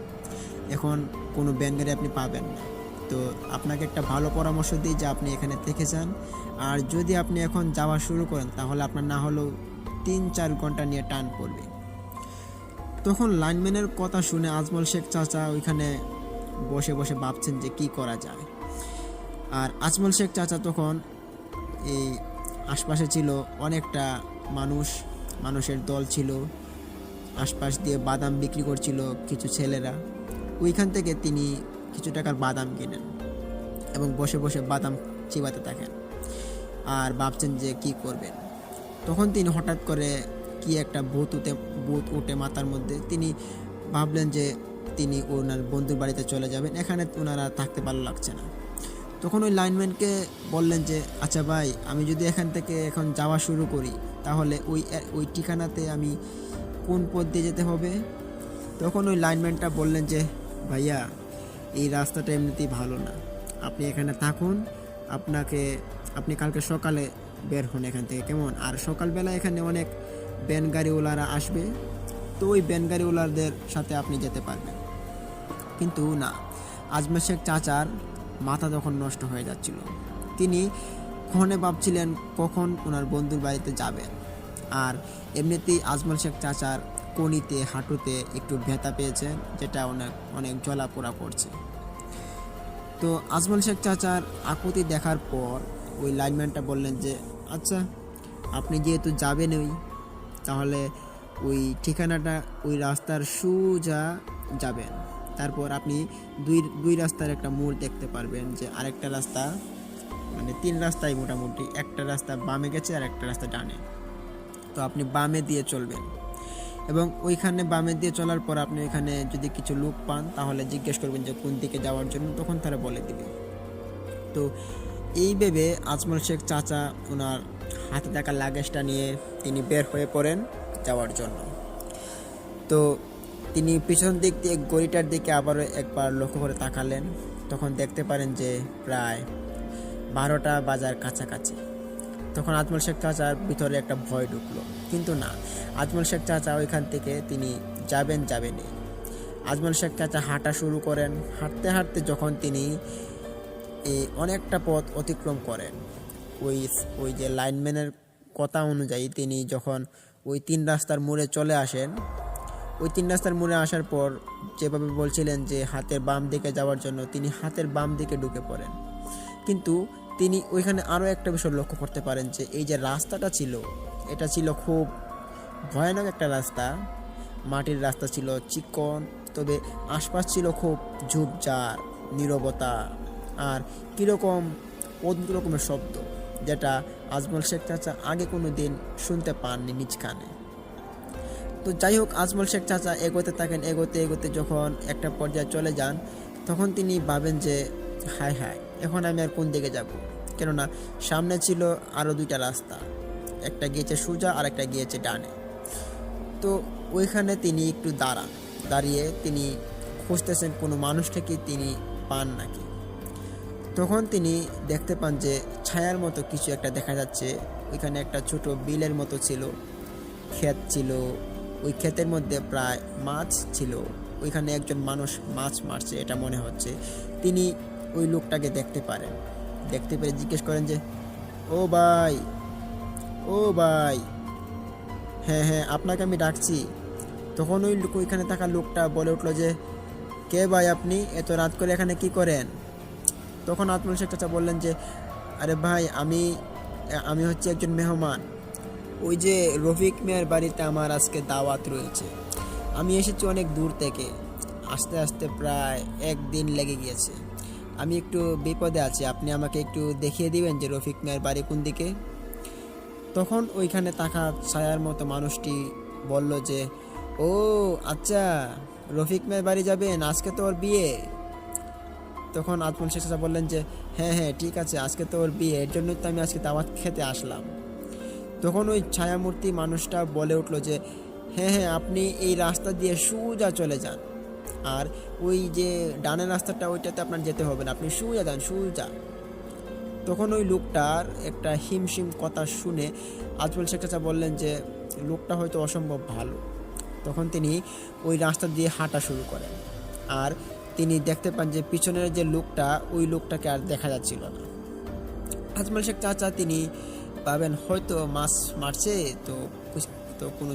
এখন কোনো ভ্যান গাড়ি আপনি পাবেন না। তো আপনাকে একটা ভালো পরামর্শ দিই যে আপনি এখানে থেকে যান, আর যদি আপনি এখন যাওয়া শুরু করেন তাহলে আপনার না হলেও 3-4 ঘন্টা নিয়ে টান পড়বে। তখন লাইনম্যানের কথা শুনে আজমল শেখ চাচা ওইখানে বসে বসে ভাবছেন যে কি করা যায়। আর আজমল শেখ চাচা তখন এই আশপাশে ছিল অনেকটা মানুষের দল ছিল, আশপাশ দিয়ে বাদাম বিক্রি করছিল কিছু ছেলেরা। ওইখান থেকে তিনি কিছু টাকার বাদাম কিনেন এবং বসে বসে বাদাম চিবাতে থাকেন আর ভাবছেন যে কি করবেন। তখন তিনি হঠাৎ করে কি একটা ভূত উঠে মাথার মধ্যে। তিনি ভাবলেন যে তিনি ওনার বন্ধুর বাড়িতে চলে যাবেন, এখানে ওনারা থাকতে ভালো লাগছে না। তখন ওই লাইনম্যানকে বললেন যে আচ্ছা ভাই, আমি যদি এখান থেকে এখন যাওয়া শুরু করি তাহলে ওই ঠিকানাতে আমি কোন পথ দিয়ে যেতে হবে? তখন ওই লাইনম্যানটা বললেন যে ভাইয়া, এই রাস্তাটা এমনিতেই ভালো না, আপনি এখানে থাকুন, আপনি কালকে সকালে বের হন এখান থেকে, কেমন? আর সকালবেলা এখানে অনেক ভ্যান গাড়িওয়ালারা আসবে, তো ওই ভ্যান গাড়িওয়ালাদের সাথে আপনি যেতে পারবেন। কিন্তু না, আজমল শেখ চাচার মাথা তখন নষ্ট হয়ে যাচ্ছিল। তিনি ফোনে ভাবছিলেন কখন ওনার বন্ধুর বাড়িতে যাবেন। আর এমনিতেই আজমল শেখ চাচার কনিতে হাঁটুতে একটু ব্যথা পেয়েছেন, যেটা অনেক জ্বলাপোড়া করছে। তো আজমল শেখ চাচার আকুতি দেখার পর ওই লাইনম্যানটা বললেন যে আচ্ছা, আপনি যেহেতু যাবেনই তাহলে ওই ঠিকানাটা, ওই রাস্তার সোজা যাবেন, তারপর আপনি দুই রাস্তার একটা মোড় দেখতে পারবেন, যে আরেকটা রাস্তা, মানে 3 রাস্তায় মোটামুটি, একটা রাস্তা বামে গেছে আর একটা রাস্তা ডানে, তো আপনি বামে দিয়ে চলবেন। এবং ওইখানে বামে দিয়ে চলার পর আপনি ওইখানে যদি কিছু লোক পান তাহলে জিজ্ঞেস করবেন যে কোন দিকে যাওয়ার জন্য, তখন তারা বলে দিবে। তো এই ভেবে আজমল শেখ চাচা ওনার হাতে থাকা লাগেজটা নিয়ে তিনি বের হয়ে পড়েন যাওয়ার জন্য। তো তিনি পিছন দিক দিয়ে গড়িটার দিকে আবারও একবার লক্ষ্য করে তাকালেন, তখন দেখতে পারেন যে প্রায় 12টা বাজার কাছাকাছি। তখন আজমল শেখ চাচার ভিতরে একটা ভয় ঢুকলো, কিন্তু না, আজমল শেখ চাচা ওইখান থেকে তিনি যাবেনই। আজমল শেখ চাচা হাঁটা শুরু করেন। হাঁটতে হাঁটতে যখন তিনি অনেকটা পথ অতিক্রম করেন, ওই যে লাইনম্যানের কথা অনুযায়ী তিনি যখন ওই 3 রাস্তার মোড়ে চলে আসেন, ওই 3 রাস্তার মোড়ে আসার পর যেভাবে বলছিলেন যে হাতের বাম দিকে যাওয়ার জন্য, তিনি হাতের বাম দিকে ঢুকে পড়েন। কিন্তু তিনি ওইখানে আরও একটা বিষয় লক্ষ্য করতে পারেন যে এই যে রাস্তাটা ছিল, এটা ছিল খুব ভয়ানক একটা রাস্তা। মাটির রাস্তা ছিল চিকন, তবে আশপাশ ছিল খুব ঝোপঝাড়, নীরবতা আর কীরকম অদ্ভুত রকমের শব্দ, যেটা আজমল শেখ চাচা আগে কোনো দিন শুনতে পাননি নিজ কানে। তো যাই হোক, আজমল শেখ চাচা এগোতে থাকেন, এগোতে এগোতে যখন একটা পর্যায়ে চলে যান, তখন তিনি ভাবেন যে হায় হায়, এখন আমি আর কোন দিকে যাব, কেননা সামনে ছিল আরও দুইটা রাস্তা, একটা গিয়েছে সোজা আর একটা গিয়েছে ডানে। তো ওইখানে তিনি একটু দাঁড়িয়ে তিনি খুঁজতেছেন কোনো মানুষটাকে তিনি পান নাকি। তখন তিনি দেখতে পান যে ছায়ার মতো কিছু একটা দেখা যাচ্ছে। ওইখানে একটা ছোট বিলের মতো ছিল, ক্ষেত ছিল, ওই ক্ষেতের মধ্যে প্রায় মাছ ছিল। ওইখানে একজন মানুষ মাছ মারছে এটা মনে হচ্ছে। তিনি ওই লোকটাকে দেখতে পেরে জিজ্ঞেস করেন যে ও ভাই, ও ভাই, হ্যাঁ হ্যাঁ আপনাকে আমি ডাকছি। তখন ওইখানে থাকা লোকটা বলে উঠলো যে কে ভাই আপনি, এত রাত করে এখানে কি করেন? তখন আজমল শেখ চাচা বললেন যে আরে ভাই, আমি হচ্ছে একজন মেহমান, ওই যে রফিক মিয়ার বাড়িতে আমার আজকে দাওয়াত রয়েছে। আমি এসেছি অনেক দূর থেকে, আস্তে আস্তে প্রায় একদিন লেগে গিয়েছে। আমি একটু বিপদে আছি, আপনি আমাকে একটু দেখিয়ে দিবেন যে রফিক মিয়ার বাড়ি কোন দিকে? তখন ওইখানে থাকা ছায়ার মতো মানুষটি বলল যে ও আচ্ছা, রফিক মিয়ার বাড়ি যাবেন, আজকে তো ওর বিয়ে। তখন আজমল শেখ চাচা বললেন যে হ্যাঁ হ্যাঁ ঠিক আছে, আজকে তো ওর বিয়ে, এর জন্যই তো আমি আজকে দাওয়াত খেতে আসলাম। তখন ওই ছায়ামূর্তি মানুষটা বলে উঠলো যে হ্যাঁ হ্যাঁ আপনি এই রাস্তা দিয়ে সোজা চলে যান, আর ওই যে ডানের রাস্তাটা ওইটাতে আপনার যেতে হবে না, আপনি সোজা যান, সোজা। তখন ওই লোকটার একটা হিমশিম কথা শুনে আজমল শেখ চাচা বললেন যে লোকটা হয়তো অসম্ভব ভালো। তখন তিনি ওই রাস্তা দিয়ে হাঁটা শুরু করেন, আর তিনি দেখতে পান যে পিছনের যে লোকটা, ওই লোকটাকে আর দেখা যাচ্ছিল না। আজমল শেখ চাচা তিনি ভাবেন হয়তো মাছ মারছে, তো কোনো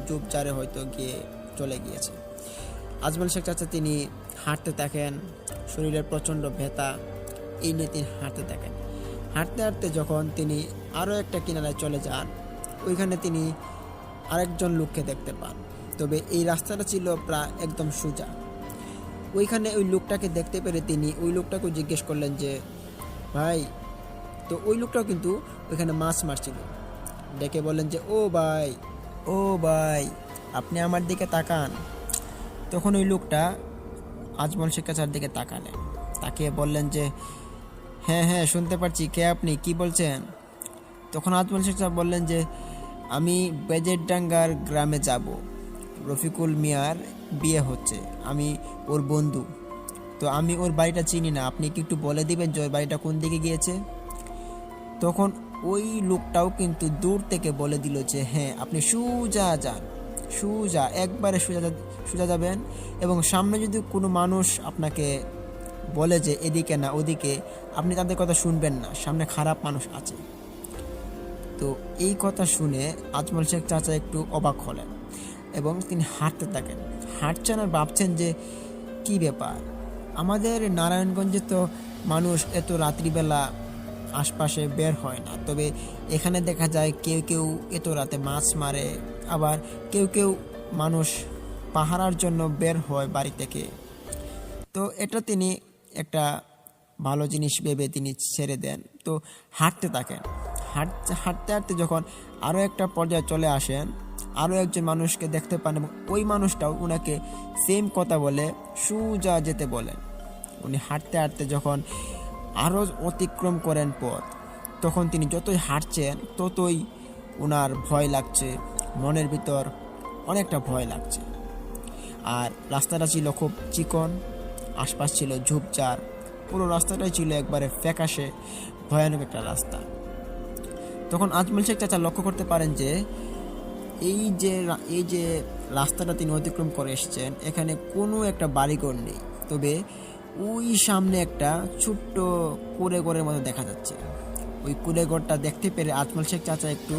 ঝোপঝাড়ে হয়তো গিয়ে চলে গিয়েছে। আজমল শেখ চাচা তিনি হাঁটতে থাকেন, শরীরের প্রচণ্ড ব্যথা, এই নিয়ে তিনি হাঁটতে থাকেন। হাঁটতে হাঁটতে যখন তিনি আরও একটা কিনারায় চলে যান, ওইখানে তিনি আরেকজন লোককে দেখতে পান, তবে এই রাস্তাটা ছিল প্রায় একদম সোজা। ওইখানে ওই লোকটাকে দেখতে পেরে তিনি ওই লোকটাকে জিজ্ঞেস করলেন যে ভাই, তো ওই লোকটাও কিন্তু ওইখানে মাছ মারছিল। ডেকে বললেন যে ও ভাই, ও ভাই, আপনি আমার দিকে তাকান। তখন ওই লোকটা আজমল শেখ চাচার দিকে তাকালেন, তাকিয়ে বললেন যে হ্যাঁ হ্যাঁ শুনতে পাচ্ছি, কে আপনি, কি বলছেন? তখন আজমল শেখ চাচা বললেন যে আমি বেজেরডাঙ্গার গ্রামে যাব, রফিকুল মিয়ার বিয়ে হচ্ছে, আমি ওর বন্ধু, তো আমি ওর বাড়িটা চিনি না, আপনি কি একটু বলে দিবেন যে ওর বাড়িটা কোন দিকে গিয়েছে? তখন ওই লোকটাও কিন্তু দূর থেকে বলে দিল যে হ্যাঁ আপনি সোজা যান, সোজা, একবারে সোজা যাবেন, এবং সামনে যদি কোনো মানুষ আপনাকে বলে যে এদিকে না ওদিকে, আপনি তাদের কথা শুনবেন না, সামনে খারাপ মানুষ আছে। তো এই কথা শুনে আজমল শেখ চাচা একটু অবাক হলেন এবং তিনি হাঁটতে থাকেন, হাঁটছেন আর ভাবছেন যে কি ব্যাপার, আমাদের নারায়ণগঞ্জে তো মানুষ এত রাত্রিবেলা আশপাশে বের হয় না, তবে এখানে দেখা যায় কেউ কেউ এত রাতে মাছ মারে, আবার কেউ কেউ মানুষ পাহারার জন্য বের হয় বাড়ি থেকে। তো এটা তিনি একটা ভালো জিনিস ভেবে তিনি ছেড়ে দেন। তো হাঁটতে থাকেন, হাঁটতে হাঁটতে যখন আরও একটা পর্যায়ে চলে আসেন, আরও একজন মানুষকে দেখতে পান এবং ওই মানুষটাও ওনাকে সেম কথা বলে সোজা যেতে বলেন। উনি হাঁটতে হাঁটতে যখন আরও অতিক্রম করেন পথ, তখন তিনি যতই হাঁটছেন ততই ওনার ভয় লাগছে, মনের ভিতর অনেকটা ভয় লাগছে। আর রাস্তাটা ছিল খুব চিকন, আশপাশ ছিল ঝোপঝাড়, পুরো রাস্তাটাই ছিল একবারে ফ্যাকাশে, ভয়ানক একটা রাস্তা। তখন আজমল শেখ চাচা লক্ষ্য করতে পারেন যে এই যে রাস্তাটা তিনি অতিক্রম করে এসেছেন, এখানে কোনো একটা বাড়িঘর নেই, তবে ওই সামনে একটা ছোট্ট কুঁড়েঘরের মতো দেখা যাচ্ছে। ওই কুঁড়েঘরটা দেখতে পেরে আজমল শেখ চাচা একটু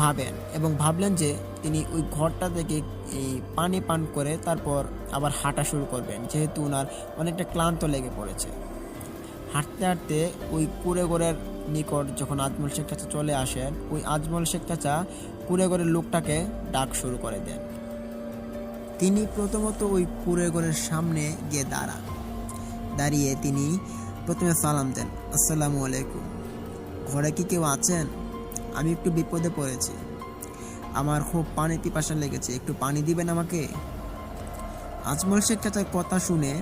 ভাবেন এবং ভাবলেন যে তিনি ওই ঘরটা থেকে এই পানি পান করে তারপর আবার হাঁটা শুরু করবেন, যেহেতু ওনার অনেকটা ক্লান্ত লেগে পড়েছে। হাঁটতে হাঁটতে ওই কুঁড়েঘরের নিকট যখন আজমল শেখ চাচা চলে আসেন, ওই আজমল শেখ চাচা কুড়ে ঘরের লোকটাকে ডাক শুরু করে দেন। তিনি প্রথমত ওই কুড়ে ঘরের সামনে গিয়ে দাঁড়িয়ে তিনি প্রথমে সালাম দেন, আসসালামু আলাইকুম, ঘরে কি কেউ আছেন? আমি একটু বিপদে পড়েছি, আমার খুব পানি পিপাসা লেগেছে, একটু পানি দিবেন আমাকে? আজমল শেখ চাচার কথা শুনে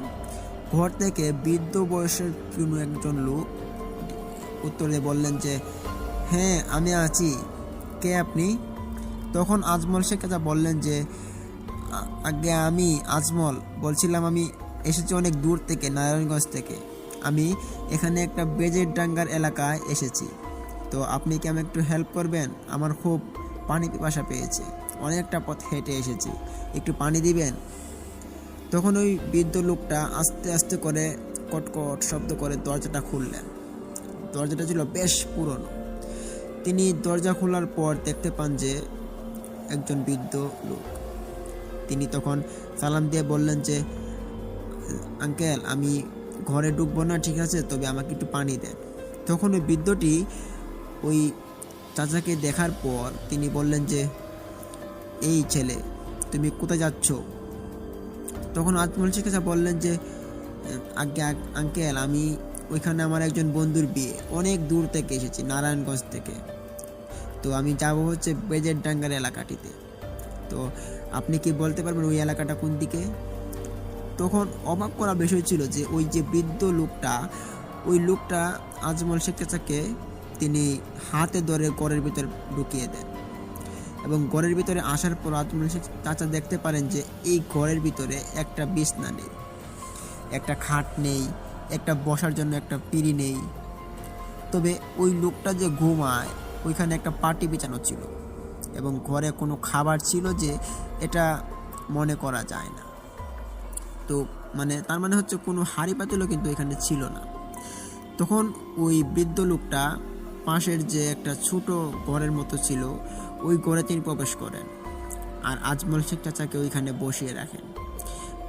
ঘর থেকে বৃদ্ধ বয়সের কোনো একজন লোক উত্তর দিয়ে বললেন যে, হ্যাঁ আমি আছি, কে আপনি? তখন আজমল শেখ চাচা বললেন যে, আগে আমি আজমল বলছিলাম, আমি এসেছি অনেক দূর থেকে, নারায়ণগঞ্জ থেকে। আমি এখানে একটা বেজের ডাঙ্গার এলাকায় এসেছি, তো আপনি কি আমাকে একটু হেল্প করবেন? আমার খুব পানি পিপাসা পেয়েছে, অনেকটা পথ হেঁটে এসেছি, একটু পানি দিবেন? তখন ওই বৃদ্ধ লোকটা আস্তে আস্তে করে কটকট শব্দ করে দরজাটা খুললেন। দরজাটা ছিল বেশ পুরনো। তিনি দরজা খোলার পর দেখতে পান যে একজন বৃদ্ধ লোক। তিনি তখন সালাম দিয়ে বললেন যে, আঙ্কেল আমি ঘরে ঢুকবো না, ঠিক আছে, তবে আমাকে একটু পানি দেন। তখন ওই বৃদ্ধটি ওই চাচাকে দেখার পর তিনি বললেন যে, এই ছেলে তুমি কোথায় যাচ্ছ? তখন আজমল শেখ চাচা বললেন যে, আগে আঙ্কেল আমি ওইখানে আমার একজন বন্ধুর বিয়ে, অনেক দূর থেকে এসেছি, নারায়ণগঞ্জ থেকে, তো আমি যাব হচ্ছে বেজের ডাঙ্গার এলাকাটিতে, তো আপনি কি বলতে পারবেন ওই এলাকাটা কোন দিকে? তখন অবাক করা বিষয় ছিল যে ওই যে বৃদ্ধ লোকটা, ওই লোকটা আজমল শেখ চাচাকে তিনি হাতে ধরে ঘরের ভিতরে ঢুকিয়ে দেন, এবং ঘরের ভিতরে আসার পর আজমল শেখ চাচা দেখতে পারেন যে এই ঘরের ভিতরে একটা বিছনা নেই, একটা খাট নেই, একটা বসার জন্য একটা পিঁড়ি নেই, তবে ওই লোকটা যে ঘুমায় ওইখানে একটা পাটি বিছানো ছিল, এবং ঘরে কোনো খাবার ছিল যে এটা মনে করা যায় না। তো তার মানে হচ্ছে কোনো হাঁড়ি পাতিলও কিন্তু এখানে ছিল না। তখন ওই বৃদ্ধ লোকটা পাশের যে একটা ছোট ঘরের মতো ছিল ওই ঘরে তিনি প্রবেশ করেন, আর আজমল শেখ চাচাকে ওইখানে বসিয়ে রাখেন।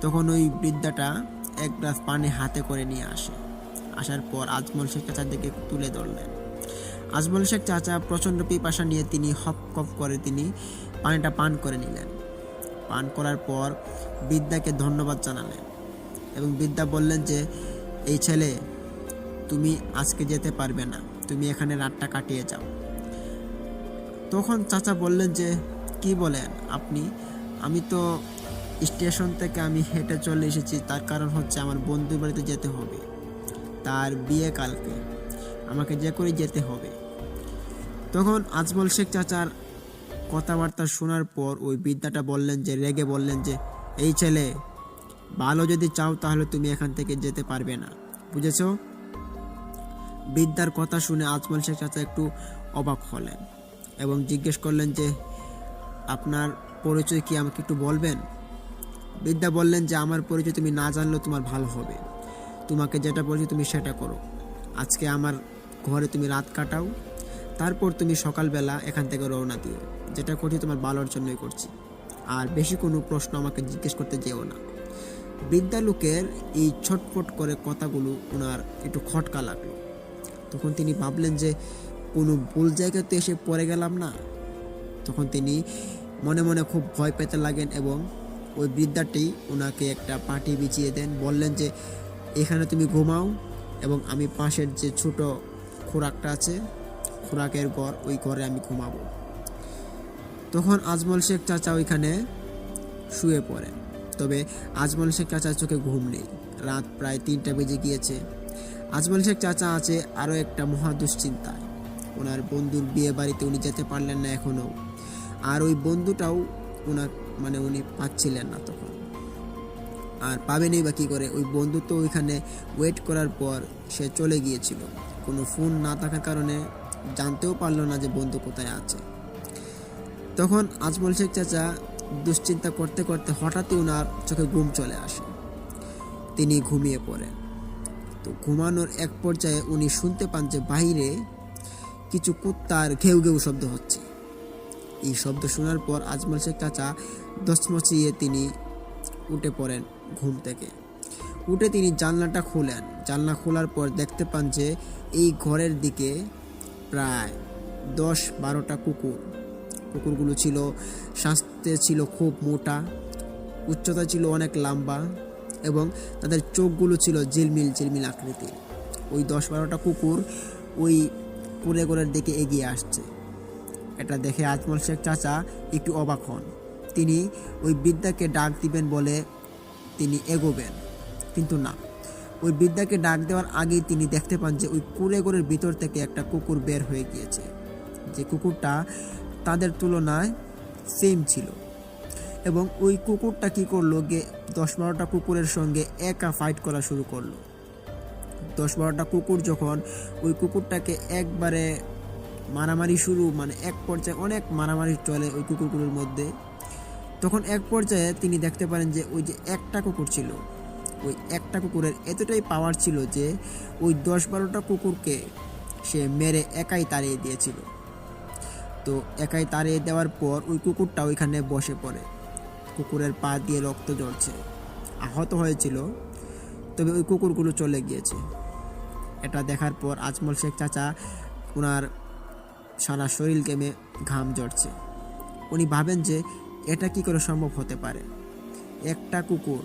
তখন ওই বৃদ্ধাটা এক গ্লাস পানি হাতে করে নিয়ে আসার পর আজমল শেখ চাচার দিকে তুলে ধরলেন। আজমল শেখ চাচা প্রচণ্ড পিপাসা নিয়ে তিনি হপ কপ করে তিনি পানিটা পান করে নিলেন। পান করার পর বৃদ্ধাকে ধন্যবাদ জানালেন, এবং বৃদ্ধা বললেন যে, এই ছেলে তুমি আজকে যেতে পারবে না, তুমি এখানে রাতটা কাটিয়ে যাও। তখন চাচা বললেন যে, কি বলেন আপনি? আমি তো স্টেশন থেকে আমি হেঁটে চলে এসেছি, তার কারণ হচ্ছে আমার বন্ধুর বাড়িতে যেতে হবে, তার বিয়ে কালকে, আমাকে যে করে যেতে হবে। তখন আজমল শেখ চাচার কথাবার্তা শোনার পর ওই বৃদ্ধাটা বললেন যে, রেগে বললেন যে, এই ছেলে ভালো যদি চাও তাহলে তুমি এখান থেকে যেতে পারবে না, বুঝেছ? বৃদ্ধার কথা শুনে আজমল শেখ চাচা একটু অবাক হলেন এবং জিজ্ঞেস করলেন যে, আপনার পরিচয় কি আমাকে একটু বলবেন? বৃদ্ধা বললেন যে, আমার পরিচয় তুমি না জানলেও তোমার ভালো হবে, তোমাকে যেটা বলছি তুমি সেটা করো, আজকে আমার ঘরে তুমি রাত কাটাও, তারপর তুমি সকালবেলা এখান থেকে রওনা দিও, যেটা করছি তোমার ভালোর জন্যই করছি, আর বেশি কোনো প্রশ্ন আমাকে জিজ্ঞেস করতে যেও না। বৃদ্ধা লোকের এই ছটফট করে কথাগুলো ওনার একটু খটকা লাগলো। তখন তিনি ভাবলেন যে কোনো ভুল জায়গাতে এসে পড়ে গেলাম না। তখন তিনি মনে মনে খুব ভয় পেতে লাগেন, এবং ওই বৃদ্ধাটি ওনাকে একটা পাটি বিছিয়ে দেন, বললেন যে, এখানে তুমি ঘুমাও, এবং আমি পাশের যে ছোট খোরাকটা আছে, খোরাকের ঘর, ওই ঘরে আমি ঘুমাবো। তখন আজমল শেখ চাচা ওইখানে শুয়ে পড়েন, তবে আজমল শেখ চাচার চোখে ঘুম নেই। রাত প্রায় 3টা বেজে গিয়েছে। আজমল শেখ চাচা আছে আরও একটা মহা দুশ্চিন্তায়। ওনার বন্ধুর বিয়ে বাড়িতে উনি যেতে পারলেন না এখনও, আর ওই বন্ধুটাও উনি পাচ্ছিলেন না তখন, আর পাবেনই বা কী করে? ওই বন্ধু তো ওইখানে ওয়েট করার পর সে চলে গিয়েছিল, কোনো ফোন না থাকার কারণে জানতেও পারলো না যে বন্ধু কোথায় আছে। তখন আজমল শেখ চাচা দুশ্চিন্তা করতে করতে হঠাৎই ওনার চোখে ঘুম চলে আসে, তিনি ঘুমিয়ে পড়েন। তো ঘুমানোর এক পর্যায়ে উনি শুনতে পান যে বাইরে কিছু কুত্তার ঘেউ ঘেউ শব্দ হচ্ছে। এই শব্দ শোনার পর আজমল শেখ চাচা দচমচিয়ে তিনি উঠে পড়েন ঘুম থেকে। উঠে তিনি জানলাটা খোলেন। জানলা খোলার পর দেখতে পান যে এই ঘরের দিকে প্রায় 10-12টা কুকুর। কুকুরগুলো ছিল স্বাস্থ্যে ছিল খুব মোটা, উচ্চতা ছিল অনেক লম্বা এবং তাদের চোখগুলো ছিল ঝিলমিল ঝিলমিল আকৃতির। ওই 10-12টা কুকুর ওই কুঁড়েঘরের দিকে এগিয়ে আসছে। এটা দেখে আজমল শেখ চাচা একটু অবাক হন। তিনি ওই বৃদ্ধাকে ডাক দিবেন বলে তিনি এগোবেন, কিন্তু না, ওই বৃদ্ধাকে ডাক দেওয়ার আগেই তিনি দেখতে পান যে ওই কুঁড়েঘরের ভিতর থেকে একটা কুকুর বের হয়ে গিয়েছে। যে কুকুরটা তাদের তুলনায় সেম ছিল এবং ওই কুকুরটা কি করলো, 10-12টা কুকুরের সঙ্গে একা ফাইট করা শুরু করলো। 10-12টা কুকুর যখন ওই কুকুরটাকে একবারে মারামারি শুরু, মানে এক পর্যায়ে অনেক মারামারি চলে ওই কুকুরগুলোর মধ্যে। তখন এক পর্যায়ে তিনি দেখতে পারেন যে ওই যে একটা কুকুর ছিল, ওই একটা কুকুরের এতটাই পাওয়ার ছিল যে ওই 10-12টা কুকুরকে সে মেরে একাই তাড়িয়ে দিয়েছিল। তো একাই তাড়িয়ে দেওয়ার পর ওই কুকুরটা ওইখানে বসে পড়ে, কুকুরের পা দিয়ে রক্ত ঝরছে, আহত হয়েছিল, তবে ওই কুকুরগুলো চলে গিয়েছে। এটা দেখার পর আজমল শেখ চাচা ওনার সারা শরীর ঘেমে ঘাম ঝরছে। উনি ভাবেন যে এটা কি করে সম্ভব হতে পারে, একটা কুকুর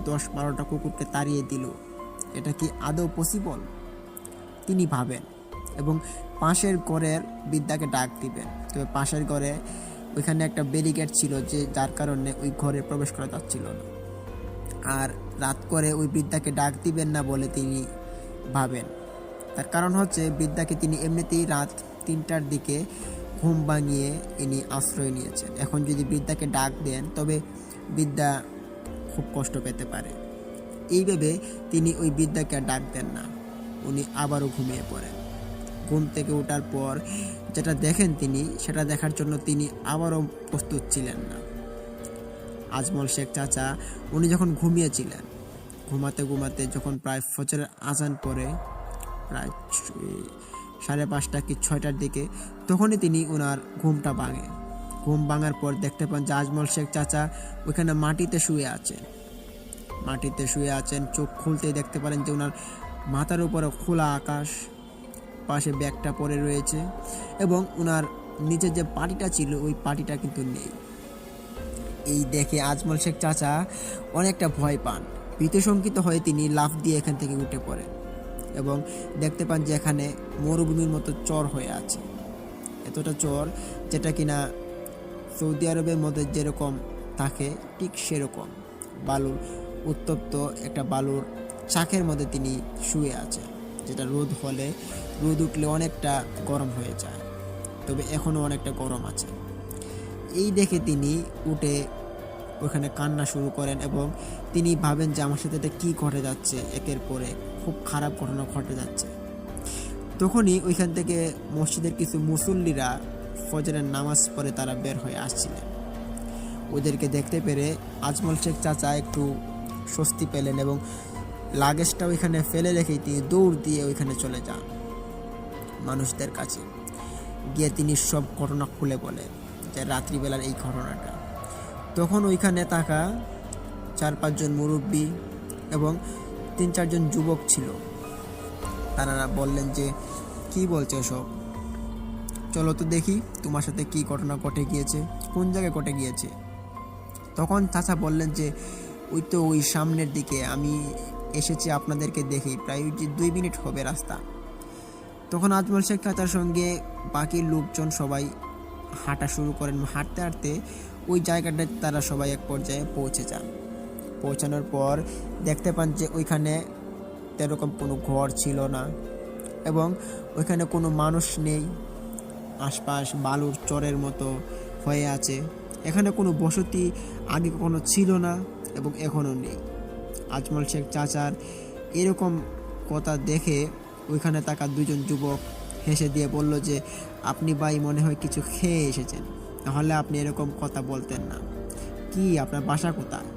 10-12টা কুকুরকে তাড়িয়ে দিল, এটা কি আদৌ পসিবল? তিনি ভাবেন এবং পাশের ঘরের বৃদ্ধাকে ডাক দিবেন। তবে পাশের ঘরে ওইখানে একটা ব্যারিকেড ছিল, যে যার কারণে ওই ঘরে প্রবেশ করা যাচ্ছিল না। আর রাত করে ওই বৃদ্ধাকে ডাক দিবেন না বলে তিনি ভাবেন। তার কারণ হচ্ছে বৃদ্ধাকে তিনি এমনিতেই রাত 3টার দিকে ঘুম ভাঙিয়ে ইনি আশ্রয় নিয়েছেন। এখন যদি বৃদ্ধাকে ডাক দেন তবে বৃদ্ধা খুব কষ্ট পেতে পারে। এইভাবে তিনি ওই বৃদ্ধাকে আর ডাক দেন না, উনি আবারও ঘুমিয়ে পড়েন। ঘুম থেকে ওঠার পর যেটা দেখেন তিনি, সেটা দেখার জন্য তিনি আবারও প্রস্তুত ছিলেন না। আজমল শেখ চাচা উনি যখন ঘুমিয়েছিলেন, ঘুমাতে ঘুমাতে যখন প্রায় ফজরের আজান পড়ে, প্রায় 5:30 কি 6টার দিকে, তখনই তিনি ওনার ঘুমটা ভাঙে। ঘুম ভাঙার পর দেখতে পান যে আজমল শেখ চাচা ওইখানে মাটিতে শুয়ে আছেন। চোখ খুলতেই দেখতে পারেন যে ওনার মাথার উপরে খোলা আকাশ, পাশে ব্যাগটা পড়ে রয়েছে এবং ওনার নিচে যে পাটিটা ছিল ওই পাটিটা কিন্তু নেই। এই দেখে আজমল শেখ চাচা অনেকটা ভয় পান। ভীতশঙ্কিত হয়ে তিনি লাফ দিয়ে এখান থেকে উঠে পড়েন এবং দেখতে পান যে এখানে মরুভূমির মতো চর হয়ে আছে। এতটা চর যেটা কিনা সৌদি আরবের মধ্যে যেরকম থাকে ঠিক সেরকম বালুর উত্তপ্ত একটা বালুর চাকের মধ্যে তিনি শুয়ে আছেন, যেটা রোদ উঠলে অনেকটা গরম হয়ে যায়, তবে এখনও অনেকটা গরম আছে। এই দেখে তিনি উঠে ওখানে কান্না শুরু করেন এবং তিনি ভাবেন যে আমার সাথে এটা কী ঘটে যাচ্ছে, একের পরে খুব খারাপ ঘটনা ঘটে যাচ্ছে। তখনই ওইখান থেকে মসজিদের কিছু মুসল্লিরা ফজরের নামাজ পড়ে তারা বের হয়ে আসছিলেন। ওদেরকে দেখতে পেরে আজমল শেখ চাচা একটু স্বস্তি পেলেন এবং লাগেজটা ওইখানে ফেলে রেখেই তিনি দৌড় দিয়ে ওইখানে চলে যান মানুষদের কাছে। গিয়ে তিনি সব ঘটনা খুলে বলেন যে রাত্রিবেলার এই ঘটনাটা। তখন ওইখানে থাকা 4-5 জন মুরব্বী এবং 3-4 জন যুবক ছিল। তারা বললেন যে কি বলছে সব, চলো তো দেখি তোমার সাথে কি ঘটনা ঘটে গিয়েছে, কোন জায়গায় ঘটে গিয়েছে। তখন চাচা বললেন যে ওই তো ওই সামনের দিকে আমি এসেছি আপনাদেরকে দেখি, প্রায় 2 মিনিট হবে রাস্তা। তখন আজমল শেখ চাচার সঙ্গে বাকি লোকজন সবাই হাঁটা শুরু করেন। হাঁটতে হাঁটতে ওই জায়গাটায় তারা সবাই এক পর্যায়ে পৌঁছে যান। পৌঁছানোর পর দেখতে পান যে ওইখানে এরকম কোনো ঘর ছিল না এবং ওইখানে কোনো মানুষ নেই। আশপাশ বালুর চরের মতো হয়ে আছে। এখানে কোনো বসতি আগে কখনো ছিল না এবং এখনও নেই। আজমল শেখ চাচার এরকম কথা দেখে ওইখানে থাকা 2 জন যুবক হেসে দিয়ে বলল যে আপনি ভাই মনে হয় কিছু খেয়ে এসেছেন, নাহলে আপনি এরকম কথা বলতেন না। কি আপনার বাসা কোথায়?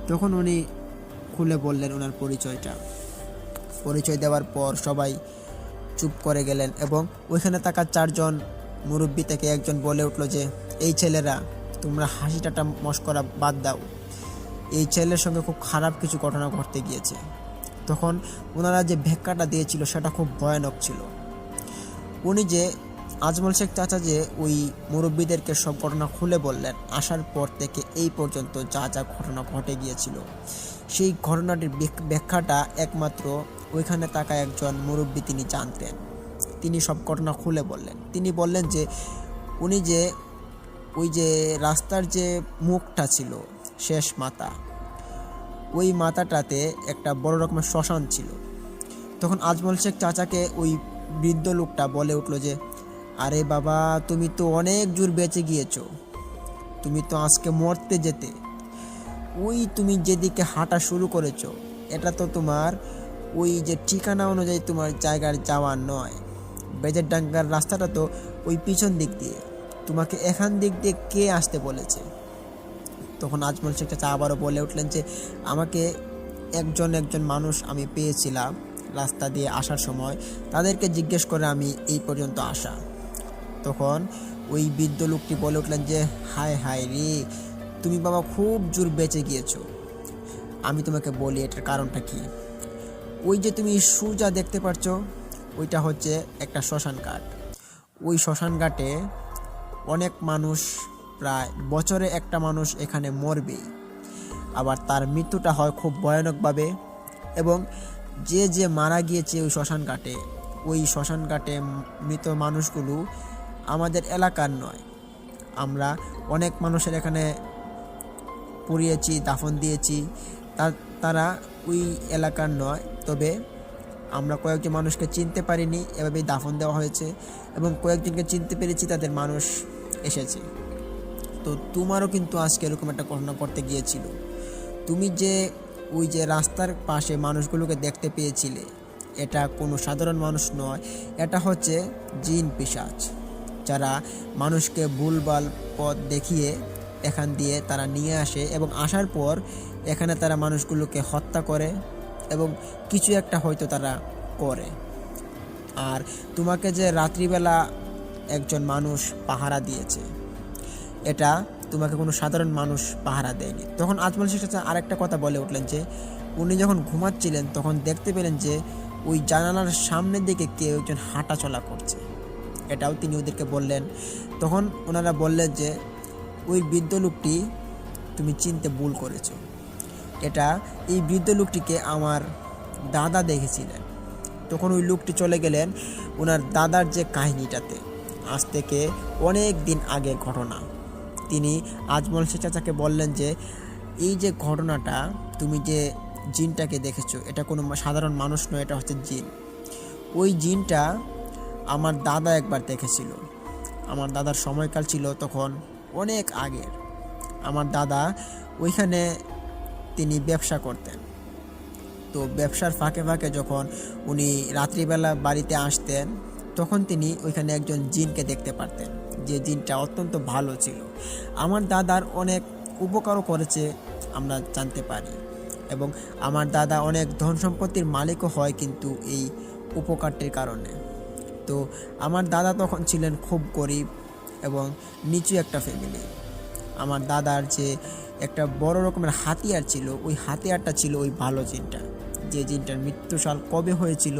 তখন উনি খুলে বললেন ওনার পরিচয় দেওয়ার পর সবাই চুপ করে গেলেন এবং ওইখানে থাকা 4 জন মুরব্বী থেকে একজন বলে উঠল যে এই ছেলেরা, তোমরা হাসিটাটা মস্করা বাদ দাও, এই ছেলের সঙ্গে খুব খারাপ কিছু ঘটনা ঘটতে গিয়েছে। তখন ওনারা যে ভেক্কাটা দিয়েছিল সেটা খুব ভয়ানক ছিল। উনি যে আজমল শেখ চাচা যে ওই মুরব্বীদেরকে সব ঘটনা খুলে বললেন, আসার পর থেকে এই পর্যন্ত যা যা ঘটনা ঘটে গিয়েছিল সেই ঘটনাটির ব্যাখ্যাটা একমাত্র ওইখানে থাকা একজন মুরব্বী তিনি জানতেন। তিনি সব ঘটনা খুলে বললেন। তিনি বললেন যে উনি যে ওই যে রাস্তার যে মুখটা ছিল, শেষ মাথা, ওই মাথাটাতে একটা বড় রকমের শ্মশান ছিল। তখন আজমল শেখ চাচাকে ওই বৃদ্ধ লোকটা বলে উঠল যে, আরে বাবা, তুমি তো অনেক জোর বেঁচে গিয়েছো, তুমি তো আজকে মরতে যেতে। ওই তুমি যেদিকে হাঁটা শুরু করেছো এটা তো তোমার ওই যে ঠিকানা অনুযায়ী তোমার জায়গার যাওয়ার নয়। বেজেরডাঙ্গার রাস্তাটা তো ওই পিছন দিক দিয়ে, তোমাকে এখান দিক দিয়ে কে আসতে বলেছে? তখন আজমল শেখ চাচা আবারও বলে উঠলেন যে, আমাকে একজন মানুষ আমি পেয়েছিলাম রাস্তা দিয়ে আসার সময়, তাদেরকে জিজ্ঞেস করে আমি এই পর্যন্ত আসা। তখন ওই বৃদ্ধ লোকটি বলে উঠলেন যে, হায় হায় রে, তুমি বাবা খুব জোর বেঁচে গিয়েছো। আমি তোমাকে বলি এটার কারণটা কি। ওই যে তুমি সুজা দেখতে পাচ্ছ, ওইটা হচ্ছে একটা শ্মশান ঘাট। ওই শ্মশান ঘাটে অনেক মানুষ, প্রায় বছরে একটা মানুষ এখানে মরবেই। আবার তার মৃত্যুটা হয় খুব ভয়ানকভাবে। এবং যে যে মারা গিয়েছে ওই শ্মশান ঘাটে মৃত মানুষগুলো আমাদের এলাকার নয়। আমরা অনেক মানুষের এখানে পুড়িয়েছি, দাফন দিয়েছি, তারা ওই এলাকার নয়। তবে আমরা কয়েকজন মানুষকে চিনতে পারিনি, এভাবেই দাফন দেওয়া হয়েছে। এবং কয়েকজনকে চিনতে পেরেছি, তাদের মানুষ এসেছে। তো তোমারও কিন্তু আজকে এরকম একটা ঘটনা করতে গিয়েছিল। তুমি যে ওই যে রাস্তার পাশে মানুষগুলোকে দেখতে পেয়েছিলে, এটা কোনো সাধারণ মানুষ নয়, এটা হচ্ছে জিন পিশাচ, যারা মানুষকে ভুলভাল পথ দেখিয়ে এখান দিয়ে তারা নিয়ে আসে এবং আসার পর এখানে তারা মানুষগুলোকে হত্যা করে এবং কিছু একটা হয়তো তারা করে। আর তোমাকে যে রাত্রিবেলা একজন মানুষ পাহারা দিয়েছে, এটা তোমাকে কোনো সাধারণ মানুষ পাহারা দেয়নি। তখন আজমল শেখ চাচা আরেকটা কথা বলে উঠলেন যে, উনি যখন ঘুমাচ্ছিলেন তখন দেখতে পেলেন যে ওই জানালার সামনের দিকে কেউ একজন হাঁটা চলা করছে। এটাও তিনি ওদেরকে বললেন। তখন ওনারা বললেন যে, ওই বৃদ্ধ লোকটি তুমি চিনতে ভুল করেছো। এই বৃদ্ধ লোকটিকে আমার দাদা দেখেছিলেন। তখন ওই লোকটি চলে গেলেন ওনার দাদার যে কাহিনীটাতে, আজ থেকে অনেক দিন আগের ঘটনা। তিনি আজমল শেখ চাচাকে বললেন যে, এই যে ঘটনাটা, তুমি যে জিনটাকে দেখেছো, এটা কোনো সাধারণ মানুষ নয়, এটা হচ্ছে জিন। ওই জিনটা আমার দাদা একবার দেখেছিল। আমার দাদার সময়কাল ছিল তখন অনেক আগের। আমার দাদা ওইখানে তিনি ব্যবসা করতেন। তো ব্যবসার ফাঁকে ফাঁকে যখন উনি রাত্রিবেলা বাড়িতে আসতেন, তখন তিনি ওইখানে একজন জিনকে দেখতে পারতেন, যে জিনটা অত্যন্ত ভালো ছিল। আমার দাদার অনেক উপকারও করেছে আমরা জানতে পারি। এবং আমার দাদা অনেক ধন সম্পত্তির মালিকও হয় কিন্তু এই উপকারটির কারণে। তো আমার দাদা তখন ছিলেন খুব গরিব এবং নিচু একটা ফ্যামিলি। আমার দাদার যে একটা বড় রকমের হাতিয়ার ছিল, ওই হাতিয়ারটা ছিল ওই ভালো জিনটা। যে জিনটার মৃত্যুসাল কবে হয়েছিল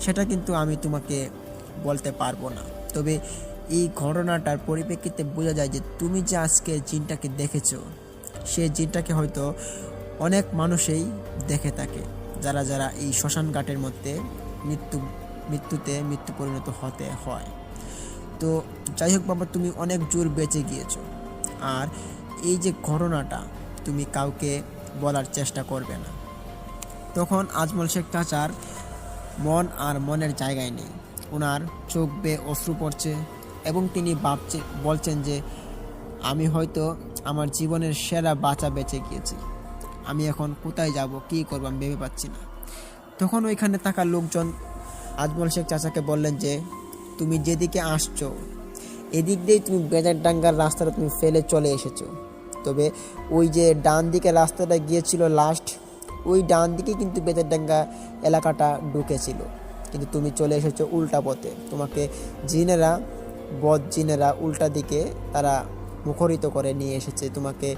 সেটা কিন্তু আমি তোমাকে বলতে পারবো না। তবে এই ঘটনাটার পরিপ্রেক্ষিতে বোঝা যায় যে তুমি যে আজকে জিনটাকে দেখেছো, সেই জিনটাকে হয়তো অনেক মানুষই দেখে থাকে, যারা যারা এই শ্মশান ঘাটের মধ্যে মৃত্যু পরিণত হতে হয়। তো যাই হোক বাবা, তুমি অনেক জোর বেঁচে গিয়েছো। আর এই যে ঘটনাটা তুমি কাউকে বলার চেষ্টা করবে না। তখন আজমল শেখ চাচার মন আর মনের জায়গায় নেই, ওনার চোখ বেয়ে অশ্রু পড়ছে এবং তিনি বলছেন যে, আমি হয়তো আমার জীবনের সেরা বাঁচা বেঁচে গিয়েছি, আমি এখন কোথায় যাব, কী করব আমি ভেবে পাচ্ছি না। তখন ওইখানে থাকা লোকজন আজমল শেখ চাচাকে বললেন যে, তুমি যেদিকে আসছো এদিক দিয়েই তুমি বেজারডাঙ্গার রাস্তাটা তুমি ফেলে চলে এসেছো। তবে ওই যে ডান দিকে রাস্তাটা গিয়েছিল লাস্ট, ওই ডান দিকে কিন্তু বেজারডাঙ্গা এলাকাটা ঢুকেছিল, কিন্তু তুমি চলে এসেছো উল্টা পথে। তোমাকে বদ জিনেরা উল্টা দিকে তারা মুখরিত করে নিয়ে এসেছে তোমাকে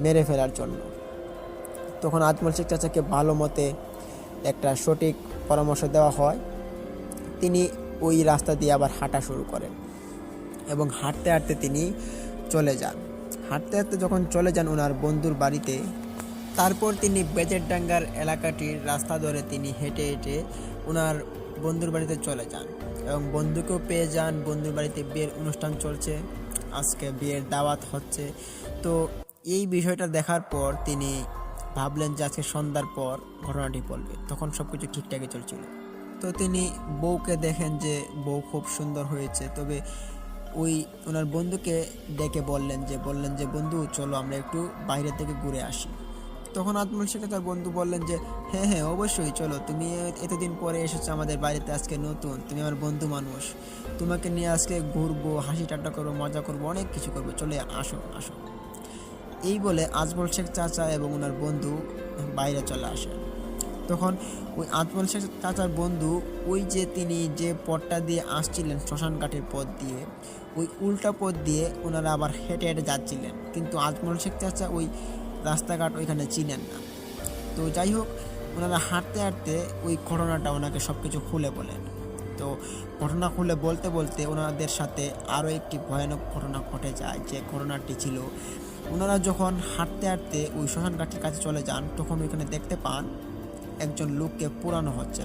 মেরে ফেলার জন্য। তখন আজমল শেখ চাচাকে ভালো মতে একটা সঠিক পরামর্শ দেওয়া হয়। তিনি ওই রাস্তা দিয়ে আবার হাঁটা শুরু করেন এবং হাঁটতে হাঁটতে তিনি চলে যান। হাঁটতে হাঁটতে যখন চলে যান ওনার বন্ধুর বাড়িতে, তারপর তিনি বেজেরডাঙ্গার এলাকাটির রাস্তা ধরে তিনি হেঁটে হেঁটে ওনার বন্ধুর বাড়িতে চলে যান এবং বন্ধুকেও পেয়ে যান। বন্ধুর বাড়িতে বিয়ের অনুষ্ঠান চলছে, আজকে বিয়ের দাওয়াত হচ্ছে। তো এই বিষয়টা দেখার পর তিনি ভাবলেন যে আজকে সন্ধ্যার পর ঘটনাটি বলবে, তখন সব কিছু ঠিকঠাকই চলছিল। তো তিনি বউকে দেখেন যে বউ খুব সুন্দর হয়েছে, তবে ওনার বন্ধুকে ডেকে বললেন যে বন্ধু চলো আমরা একটু বাইরে থেকে ঘুরে আসি। তখন আজমল শেখ তার বন্ধু বললেন যে হ্যাঁ হ্যাঁ অবশ্যই চলো, তুমি এতদিন পরে এসেছো আমাদের বাড়িতে, আজকে নতুন, তুমি আমার বন্ধু মানুষ, তোমাকে নিয়ে আজকে ঘুরবো, হাসি ঠাট্টা করবো, মজা করবো, অনেক কিছু করবো, চলে আসো আসো। এই বলে আজমল শেখ চাচা এবং ওনার বন্ধু বাইরে চলে আসেন। তখন ওই আজমল শেখ চাচার বন্ধু তিনি যে পথটা দিয়ে আসছিলেন শ্মশান ঘাটের পথ দিয়ে, ওই উল্টা পথ দিয়ে ওনারা আবার হেঁটে হেঁটে যাচ্ছিলেন, কিন্তু আজমল শেখ চাচা ওই রাস্তাঘাট ওইখানে চিনেন না। তো যাই হোক, ওনারা হাঁটতে হাঁটতে ওই ঘটনাটা ওনাকে সব কিছু খুলে বলেন। তো ঘটনা খুলে বলতে বলতে ওনাদের সাথে আরও একটি ভয়ানক ঘটনা ঘটে যায়। যে ঘটনাটি ছিল, ওনারা যখন হাঁটতে হাঁটতে ওই শ্মশান ঘাটের কাছে চলে যান, তখন ওইখানে দেখতে পান একজন লোককে পোড়ানো হচ্ছে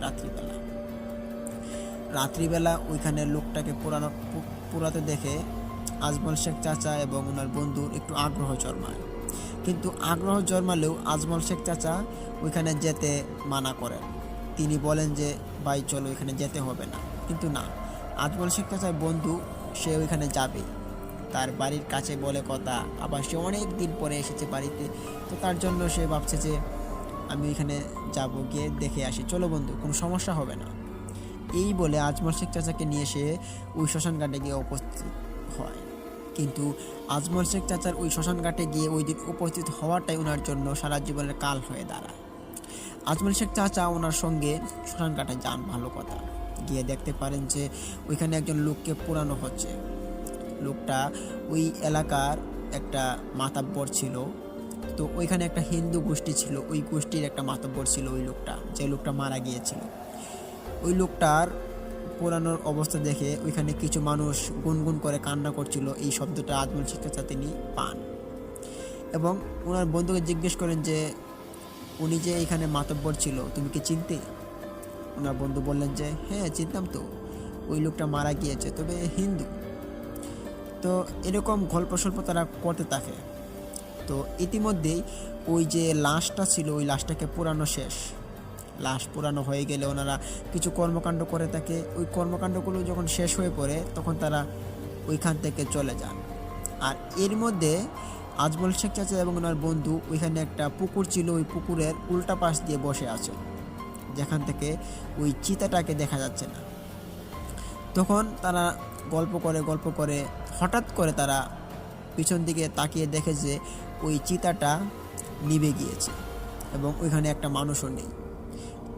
রাত্রিবেলা ওইখানে লোকটাকে পোড়াতে দেখে আজমল শেখ চাচা এবং ওনার বন্ধুর একটু আগ্রহ জন্মায়। কিন্তু আগ্রহ জন্মালেও আজমল শেখ চাচা ওইখানে যেতে মানা করেন। তিনি বলেন যে ভাই চলো, ওইখানে যেতে হবে না। কিন্তু না, আজমল শেখ চাচার বন্ধু সে ওইখানে যাবে, তার বাড়ির কাছে বলে কথা, আবার সে অনেক দিন পরে এসেছে বাড়িতে, তো তার জন্য সে ভাবছে যে আমি ওইখানে যাব, গিয়ে দেখে আসি, চলো বন্ধু, কোনো সমস্যা হবে না। এই বলে আজমল শেখ চাচাকে নিয়ে সে ওই শ্মশান ঘাটে গিয়ে উপস্থিত হয়। কিন্তু আজমল শেখ চাচার ওই শ্মশান ঘাটে গিয়ে ওই দিন উপস্থিত হওয়াটাই ওনার জন্য সারা জীবনের কাল হয়ে দাঁড়ায়। আজমল শেখ চাচা ওনার সঙ্গে শ্মশান ঘাটে যান, ভালো কথা, গিয়ে দেখতে পারেন যে ওইখানে একজন লোককে পোড়ানো হচ্ছে। লোকটা ওই এলাকার একটা মাতাব্বর ছিল। তো ওইখানে একটা হিন্দু গোষ্ঠী ছিল, ওই গোষ্ঠীর একটা মাতাব্বর ছিল ওই লোকটা, যে লোকটা মারা গিয়েছিল। ওই লোকটার পোড়ানোর অবস্থা দেখে ওইখানে কিছু মানুষ গুনগুন করে কান্না করছিল। এই শব্দটা আজমল শেখ চাচা তিনি পান এবং ওনার বন্ধুকে জিজ্ঞেস করেন যে উনি যে এখানে মাতব্বর ছিল, তুমি কি চিনতে? ওনার বন্ধু বললেন যে হ্যাঁ চিনতাম তো, ওই লোকটা মারা গিয়েছে, তবে হিন্দু। তো এরকম গল্প স্বল্প তারা করতে থাকে। তো ইতিমধ্যেই ওই যে লাশটা ছিল, ওই লাশটাকে পোড়ানো শেষ। লাশ পোড়ানো হয়ে গেলে ওনারা কিছু কর্মকাণ্ড করে থাকে। ওই কর্মকাণ্ডগুলো যখন শেষ হয়ে পড়ে, তখন তারা ওইখান থেকে চলে যান। আর এর মধ্যে আজমল শেখ চাচা এবং ওনার বন্ধু ওইখানে একটা পুকুর ছিল, ওই পুকুরের উল্টা পাশ দিয়ে বসে আছে, যেখান থেকে ওই চিতাটাকে দেখা যাচ্ছে না। তখন তারা গল্প করে হঠাৎ করে তারা পিছন দিকে তাকিয়ে দেখে যে ওই চিতাটা নিভে গিয়েছে এবং ওইখানে একটা মানুষও নেই।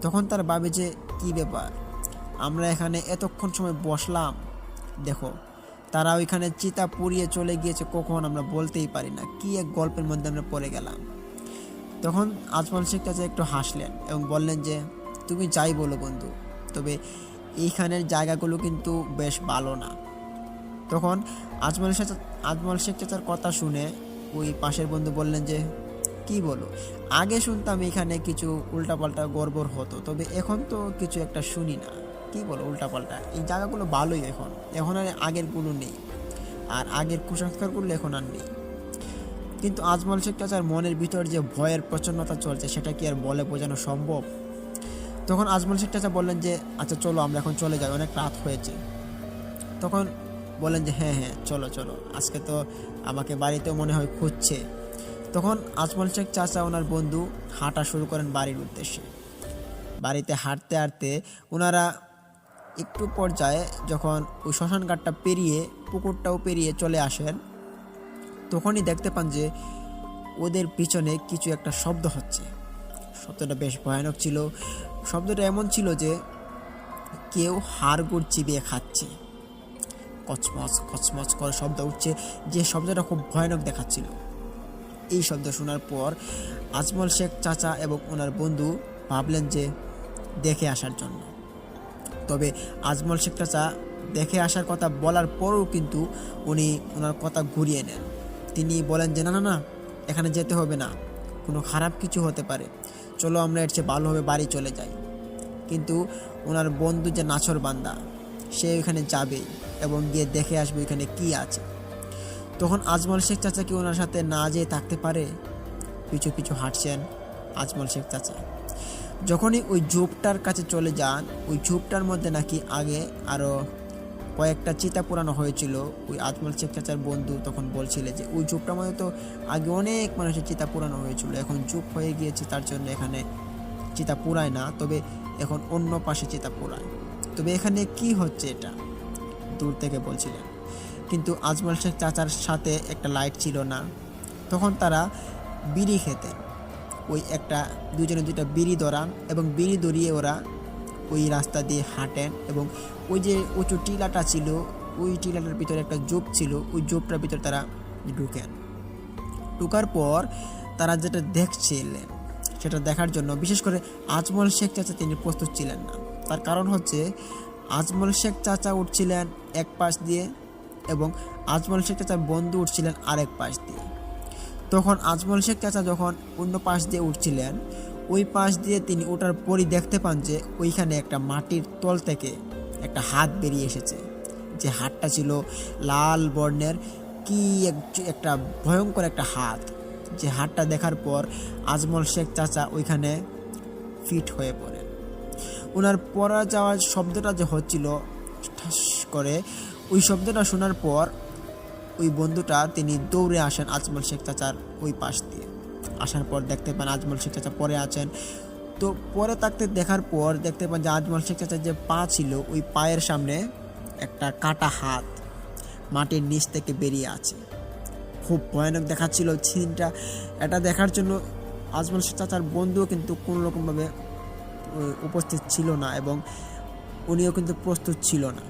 তখন তারা ভাবে যে কী ব্যাপার, আমরা এখানে এতক্ষণ সময় বসলাম, দেখো তারা ওইখানে চিতা পুড়িয়ে চলে গিয়েছে কখন আমরা বলতেই পারি না, কি এক গল্পের মধ্যে আমরা পড়ে গেলাম। তখন আজমল শেখ চাচা একটু হাসলেন এবং বললেন যে তুমি যাই বলো বন্ধু, তবে এইখানের জায়গাগুলো কিন্তু বেশ ভালো না। তখন আজমল শেখ চাচার কথা শুনে ওই পাশের বন্ধু বললেন যে কি বলো, আগে শুনতাম এখানে কিছু উল্টাপাল্টা গড়বড় হতো, তবে এখন তো কিছু একটা শুনি না, কি বলো উল্টাপাল্টা, এই জায়গাগুলো ভালোই, এখন আর আগেরগুলো নেই, আর আগের কুসংস্কারগুলো এখন আর নেই। কিন্তু আজমল শেখ চাচার মনের ভিতর যে ভয়ের প্রচন্নতা চলছে, সেটা কি আর বলে বোঝানো সম্ভব? তখন আজমল শেখ চাচা বললেন যে আচ্ছা চলো আমরা এখন চলে যাই, অনেক রাত হয়েছে। তখন বললেন যে হ্যাঁ হ্যাঁ চলো চলো, আজকে তো আমাকে বাড়িতেও মনে হয় খুঁজছে। তখন আজমল শেখ চাচা ওনার বন্ধু হাঁটা শুরু করেন বাড়ির উদ্দেশ্যে। বাড়িতে হাঁটতে হাঁটতে ওনারা একটু পর্যায়ে যখন ওই শ্মশান ঘাটটা পেরিয়ে পুকুরটাও পেরিয়ে চলে আসেন, তখনই দেখতে পান যে ওদের পিছনে কিছু একটা শব্দ হচ্ছে। শব্দটা বেশ ভয়ানক ছিল। শব্দটা এমন ছিল যে কেউ হাড়গোড় চিবিয়ে খাচ্ছে, কচমচ কচমচ করে শব্দ উঠছে, যে শব্দটা খুব ভয়ানক দেখাচ্ছিল। এই শব্দ শোনার পর আজমল শেখ চাচা এবং ওনার বন্ধু ভাবলেন যে দেখে আসার জন্য। তবে আজমল শেখ চাচা দেখে আসার কথা বলার পরও কিন্তু উনি ওনার কথা ঘুরিয়ে নেন। তিনি বলেন যে না না না, এখানে যেতে হবে না, কোনো খারাপ কিছু হতে পারে, চলো আমরা এর চেয়ে ভালোভাবে বাড়ি চলে যাই। কিন্তু ওনার বন্ধু যে নাছর বান্দা, সে ওইখানে যাবে এবং গিয়ে দেখে আসবে ওইখানে কি আছে। তখন আজমল শেখ চাচা কি ওনার সাথে না যেয়ে থাকতে পারে? পিছু পিছু হাঁটছেন আজমল শেখ চাচা। যখনই ওই ঝোপটার কাছে চলে যান, ওই ঝোপটার মধ্যে নাকি আগে আরও কয়েকটা চিতা পোড়ানো হয়েছিল। ওই আজমল শেখ চাচার বন্ধু তখন বলছিল যে ওই ঝোপটার মধ্যে তো আগে অনেক মানুষের চিতা পোড়ানো হয়েছিল, এখন ঝোপ হয়ে গিয়েছে, তার জন্য এখানে চিতা পোড়ায় না, তবে এখন অন্য পাশে চিতা পোড়ায়। তবে এখানে কি হচ্ছে এটা দূর থেকে বলছিলেন। কিন্তু আজমল শেখ চাচার সাথে একটা লাইট ছিল না, তখন তারা বিড়ি খেতেন। ওই দুজনে দুইটা বিড়ি ধরান এবং বিড়ি ধরিয়ে ওরা ওই রাস্তা দিয়ে হাঁটেন এবং ওই যে উঁচু টিলাটা ছিল, ওই টিলাটার ভিতরে একটা জোপ ছিল, ওই জোপটার ভিতরে তারা ঢুকার পর তারা যেটা দেখছিলেন সেটা দেখার জন্য বিশেষ করে আজমল শেখ চাচা তিনি প্রস্তুত ছিলেন না। তার কারণ হচ্ছে আজমল শেখ চাচা উঠছিলেন এক পাশ দিয়ে এবং আজমল শেখ চাচার বন্ধু উঠছিলেন আরেক পাশ দিয়ে। তখন আজমল শেখ চাচা যখন অন্য পাশ দিয়ে উঠছিলেন, ওই পাশ দিয়ে তিনি ওঠার পরই দেখতে পান যে ওইখানে একটা মাটির তল থেকে একটা হাত বেরিয়ে এসেছে। যে হাতটা ছিল লাল বর্ণের, কি একটা ভয়ঙ্কর একটা হাত। যে হাতটা দেখার পর আজমল শেখ চাচা ওইখানে ফিট হয়ে পড়ে। ওনার পড়া যাওয়ার শব্দটা যে হচ্ছিল ঠাস করে, ওই শব্দটা শোনার পর ওই বন্ধুটা তিনি দৌড়ে আসেন আজমল শেখ চাচার ওই পাশ দিয়ে। আসার পর দেখতে পান আজমল শেখ চাচা পরে আছেন। তো পরে তাকতে দেখার পর দেখতে পান যে আজমল শেখ চাচার যে পা ছিল, ওই পায়ের সামনে একটা কাটা হাত মাটির নিচ থেকে বেরিয়ে আছে। খুব ভয়ানক দেখাচ্ছিল সিনটা। এটা দেখার জন্য আজমল শেখ চাচার বন্ধুও কিন্তু কোনো রকমভাবে উপস্থিত ছিল না এবং উনিও কিন্তু প্রস্তুত ছিল না।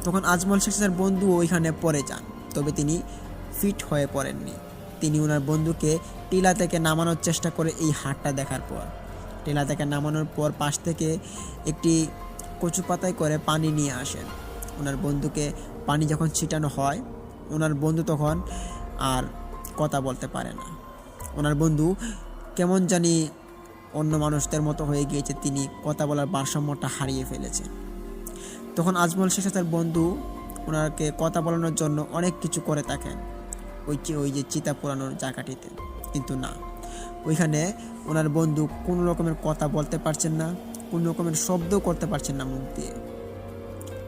তখন আজমল শেখ চাচার বন্ধু ওইখানে পড়ে যান, তবে তিনি ফিট হয়ে পড়েননি। তিনি ওনার বন্ধুকে টিলা থেকে নামানোর চেষ্টা করে এই হাটটা দেখার পর, টিলা থেকে নামানোর পর পাশ থেকে একটি কচু পাতায় করে পানি নিয়ে আসেন। ওনার বন্ধুকে পানি যখন ছিটানো হয়, ওনার বন্ধু তখন আর কথা বলতে পারে না। ওনার বন্ধু কেমন জানি অন্য মানুষদের মতো হয়ে গিয়েছে, তিনি কথা বলার ভারসাম্যটা হারিয়ে ফেলেছে। তখন আজমল শেখ চাচার বন্ধু ওনাকে কথা বলানোর জন্য অনেক কিছু করে থাকেন ওই যে চিতা পোড়ানোর জায়গাটিতে, কিন্তু না, ওইখানে ওনার বন্ধু কোনো রকমের কথা বলতে পারছেন না, কোনো রকমের শব্দ করতে পারছেন না মুখ দিয়ে।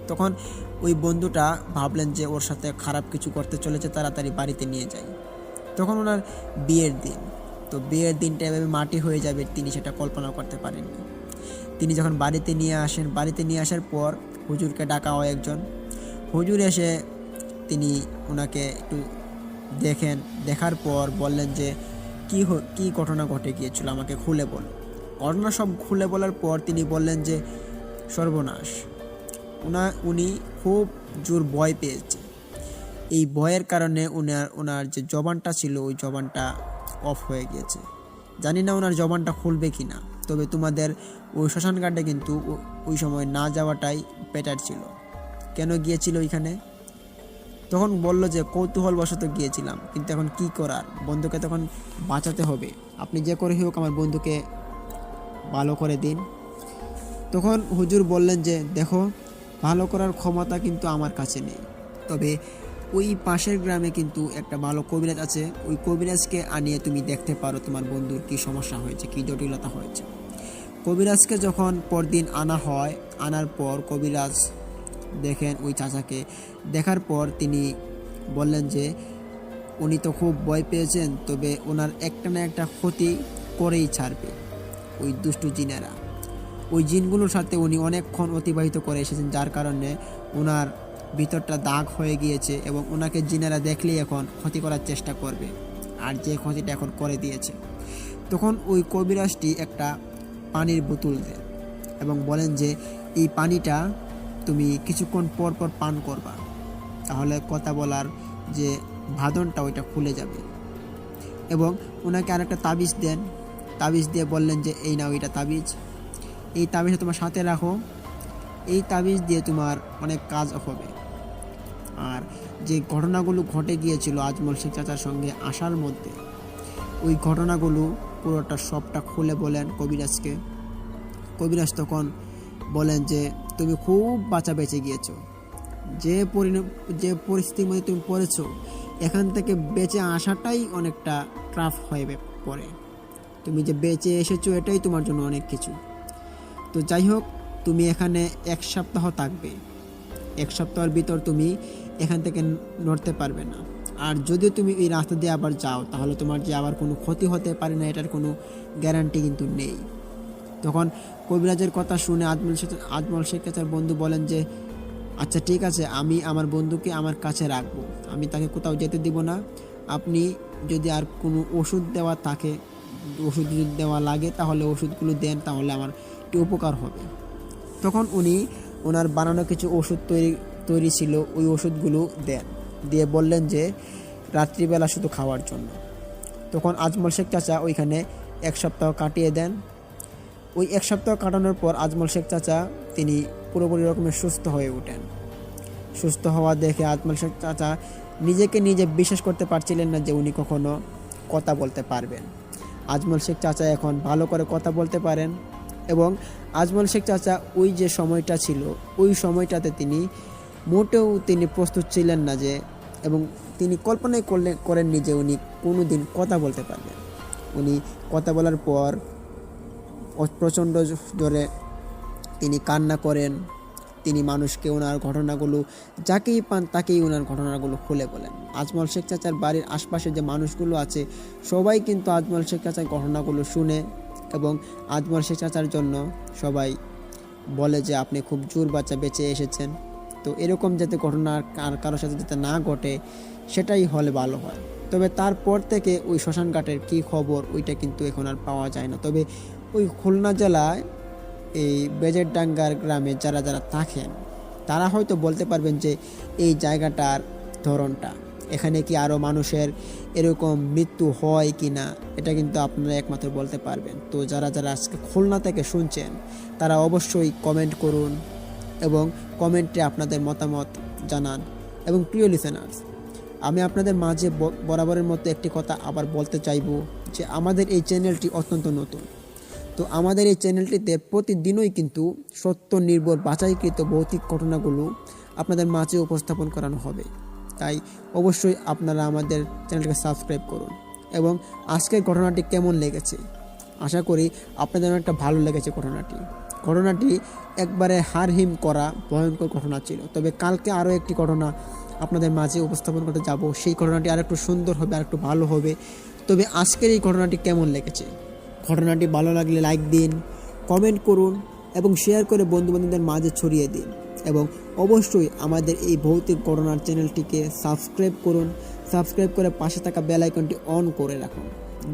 তখন ওই বন্ধুটা ভাবলেন যে ওর সাথে খারাপ কিছু করতে চলেছে, তাড়াতাড়ি বাড়িতে নিয়ে যায়। তখন ওনার বিয়ের দিন, তো বিয়ের দিনটা এভাবে মাটি হয়ে যাবে তিনি সেটা কল্পনা করতে পারেননি। তিনি যখন বাড়িতে নিয়ে আসেন, বাড়িতে নিয়ে আসার পর হুজুরকে ডাকা হয় একজন। হুজুর এসে তিনি ওনাকে একটু দেখেন, দেখার পর বললেন যে কি ঘটনা ঘটে গিয়েছিল আমাকে খুলে বল। ঘটনা সব খুলে বলার পর তিনি বললেন যে সর্বনাশ, উনি খুব জোর ভয় পেয়েছে। এই ভয়ের কারণে ওনার যে জবানটা ছিল ওই জবানটা অফ হয়ে গিয়েছে। জানি না ওনার জবানটা খুলবে কি না, তবে তোমাদের ওই শ্মশান ঘাটে কিন্তু ওই সময় না যাওয়াটাই বেটার ছিল। কেন গিয়েছিল ওইখানে? তখন বলল যে কৌতূহলবশত গিয়েছিলাম, কিন্তু এখন কি করার, বন্ধুকে তখন বাঁচাতে হবে, আপনি যে করে হোক আমার বন্ধুকে ভালো করে দিন। তখন হুজুর বললেন যে দেখো, ভালো করার ক্ষমতা কিন্তু আমার কাছে নেই, তবে ওই পাশের গ্রামে কিন্তু একটা ভালো কবিরাজ আছে, ওই কবিরাজকে আনিয়ে তুমি দেখতে পারো তোমার বন্ধুর কী সমস্যা হয়েছে, কী জটিলতা হয়েছে। কবিরাজকে যখন পরদিন আনা হয়, আনার পর কবিরাজ দেখেন ওই চাচাকে, দেখার পর তিনি বললেন যে উনি তো খুব ভয় পেয়েছেন, তবে ওনার একটা না একটা ক্ষতি করেই ছাড়বে ওই দুষ্টু জিনেরা। ওই জিনগুলোর সাথে উনি অনেকক্ষণ অতিবাহিত করে এসেছেন, যার কারণে ওনার ভিতরটা দাগ হয়ে গিয়েছে এবং ওনাকে জিনেরা দেখলেই এখন ক্ষতি করার চেষ্টা করবে, আর যে ক্ষতিটা এখন করে দিয়েছে। তখন ওই কবিরাজটি একটা পানির বোতল দেন এবং বলেন যে এই পানিটা তুমি কিছুক্ষণ পর পর পান করবা, তাহলে কথা বলার যে বাঁধনটা ওইটা খুলে যাবে। এবং ওনাকে আরেকটা তাবিজ দেন, তাবিজ দিয়ে বললেন যে এই নাও, এটা তাবিজ, এই তাবিজটা তোমার সাথে রাখো, এই তাবিজ দিয়ে তোমার অনেক কাজ হবে। আর যে ঘটনাগুলো ঘটে গিয়েছিল আজমল শেখ চাচার সঙ্গে আসার মধ্যে, ওই ঘটনাগুলো পুরোটা সবটা খুলে বলেন কবিরাজকে। কবিরাজ তখন বলেন যে তুমি খুব বাঁচা বেঁচে গিয়েছো, যে পরিস্থিতির মধ্যে তুমি পড়েছো এখান থেকে বেঁচে আসাটাই অনেকটা টাফ হয়ে পড়ে। তুমি যে বেঁচে এসেছো এটাই তোমার জন্য অনেক কিছু। তো যাই হোক, তুমি এখানে 1 সপ্তাহ থাকবে। 1 সপ্তাহের ভিতর তুমি এখান থেকে নড়তে পারবে না। আর যদি তুমি এই রাস্তা দিয়ে আবার যাও তাহলে তোমার যে আবার কোনো ক্ষতি হতে পারে না এটার কোনো গ্যারান্টি কিন্তু নেই। তখন কবিরাজের কথা শুনে আজমল শেখ চাচার বন্ধু বলেন যে আচ্ছা ঠিক আছে, আমি আমার বন্ধুকে আমার কাছে রাখবো, আমি তাকে কোথাও যেতে দিব না। আপনি যদি আর কোনো ওষুধ দেওয়া থাকে, ওষুধ যদি দেওয়া লাগে তাহলে ওষুধগুলো দেন, তাহলে আমার একটু উপকার হবে। তখন উনি ওনার বানানো কিছু ওষুধ তৈরি ছিল, ওই ওষুধগুলো দেন, দিয়ে বললেন যে রাত্রিবেলা শুধু খাওয়ার জন্য। তখন আজমল শেখ চাচা ওইখানে 1 সপ্তাহ কাটিয়ে দেন। ওই 1 সপ্তাহ কাটানোর পর আজমল শেখ চাচা তিনি পুরোপুরি রকমের সুস্থ হয়ে ওঠেন। সুস্থ হওয়া দেখে আজমল শেখ চাচা নিজেকে নিজে বিশ্বাস করতে পারছিলেন না যে উনি কখনো কথা বলতে পারবেন। আজমল শেখ চাচা এখন ভালো করে কথা বলতে পারেন এবং আজমল শেখ চাচা ওই যে সময়টা ছিল ওই সময়টাতে মোটেও তিনি প্রস্তুত ছিলেন না যে, এবং তিনি কল্পনাই করেননি যে উনি কোনো দিন কথা বলতে পারবেন। উনি কথা বলার পর প্রচণ্ড জোরে তিনি কান্না করেন। তিনি মানুষকে ওনার ঘটনাগুলো, যাকেই পান তাকেই ওনার ঘটনাগুলো খুলে বলেন। আজমল শেখ চাচার বাড়ির আশপাশে যে মানুষগুলো আছে সবাই কিন্তু আজমল শেখ চাচার ঘটনাগুলো শুনে এবং আজমল শেখ চাচার জন্য সবাই বলে যে আপনি খুব জোর বাচ্চা বেঁচে এসেছেন। তো এরকম যাতে ঘটনা আর কারোর সাথে যাতে না ঘটে সেটাই হলে ভালো হয়। তবে তারপর থেকে ওই শ্মশানঘাটের কী খবর ওইটা কিন্তু এখন আর পাওয়া যায় না। তবে ওই খুলনা জেলায় এই বেজেরডাঙ্গার গ্রামে যারা থাকেন তারা হয়তো বলতে পারবেন যে এই জায়গাটার ধরনটা, এখানে কি আরও মানুষের এরকম মৃত্যু হয় কি না এটা কিন্তু আপনারা একমাত্র বলতে পারবেন। তো যারা আজকে খুলনা থেকে শুনছেন তারা অবশ্যই কমেন্ট করুন এবং কমেন্টে আপনাদের মতামত জানান। এবং প্রিয় লিসেনার্স, আমি আপনাদের মাঝে বরাবরের মতো একটি কথা আবার বলতে চাইব যে আমাদের এই চ্যানেলটি অত্যন্ত নতুন। তো আমাদের এই চ্যানেলটিতে প্রতিদিনই কিন্তু সত্য নির্ভর বাছাইকৃত ভৌতিক ঘটনাগুলো আপনাদের মাঝে উপস্থাপন করানো হবে। তাই অবশ্যই আপনারা আমাদের চ্যানেলটাকে সাবস্ক্রাইব করুন। এবং আজকের ঘটনাটি কেমন লেগেছে আশা করি আপনাদের অনেকটা ভালো লেগেছে। ঘটনাটি একবারে হাড়হিম করা ভয়ঙ্কর ঘটনা ছিল। তবে কালকে আরও একটি ঘটনা আপনাদের মাঝে উপস্থাপন করতে যাব, সেই ঘটনাটি আর একটু সুন্দর হবে, আর একটু ভালো হবে। তবে আজকের এই ঘটনাটি কেমন লেগেছে, ঘটনাটি ভালো লাগলে লাইক দিন, কমেন্ট করুন এবং শেয়ার করে বন্ধুবান্ধবদের মাঝে ছড়িয়ে দিন। এবং অবশ্যই আমাদের এই ভৌতিক ঘটনার চ্যানেলটিকে সাবস্ক্রাইব করুন। সাবস্ক্রাইব করে পাশে থাকা বেল আইকনটি অন করে রাখুন,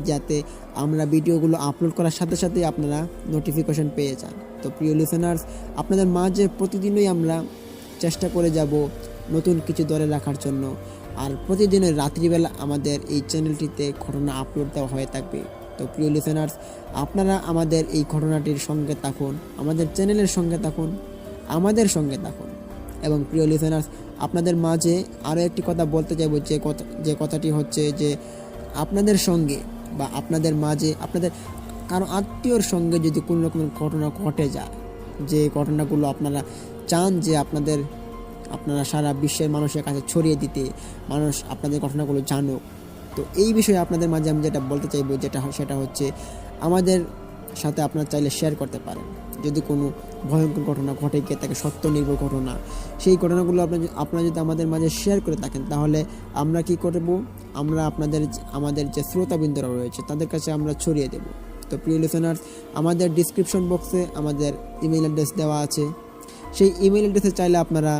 যাতে আমরা ভিডিওগুলো আপলোড করার সাথে সাথে আপনারা নোটিফিকেশন পেয়ে যান। তো প্রিয় লিসেনার্স, আপনাদের মাঝে প্রতিদিনই আমরা চেষ্টা করে যাব নতুন কিছু ধরে রাখার জন্য। আর প্রতিদিনের রাত্রিবেলা আমাদের এই চ্যানেলটিতে ঘটনা আপলোড দেওয়া হয়ে থাকবে। তো প্রিয় লিসেনার্স, আপনারা আমাদের এই ঘটনাটির সঙ্গে থাকুন, আমাদের চ্যানেলের সঙ্গে থাকুন, আমাদের সঙ্গে থাকুন। এবং প্রিয় লিসেনার্স, আপনাদের মাঝে আরও একটি কথা বলতে চাইব, যে কথাটি হচ্ছে যে আপনাদের সঙ্গে বা আপনাদের মাঝে আপনাদের কারো আত্মীয়র সঙ্গে যদি কোনো রকমের ঘটনা ঘটে যায়, যে ঘটনাগুলো আপনারা চান যে আপনারা সারা বিশ্বের মানুষের কাছে ছড়িয়ে দিতে, মানুষ আপনাদের ঘটনাগুলো জানুক, তো এই বিষয়ে আপনাদের মাঝে আমি যেটা বলতে চাইবো সেটা হচ্ছে আমাদের সাথে আপনারা চাইলে শেয়ার করতে পারেন। যদি কোনো ভয়ঙ্কর ঘটনা ঘটে গিয়ে থাকে, সত্য নির্ভর ঘটনা, সেই ঘটনাগুলো আপনারা যদি আমাদের মাঝে শেয়ার করে থাকেন তাহলে আমরা কি করব, আমরা আমাদের যে শ্রোতাবৃন্দরা রয়েছে তাদের কাছে আমরা ছড়িয়ে দেব। তো প্রিয় লিসেনার্স, আমাদের ডিসক্রিপশন বক্সে আমাদের ইমেল অ্যাড্রেস দেওয়া আছে। সেই ইমেল অ্যাড্রেসে চাইলে আপনারা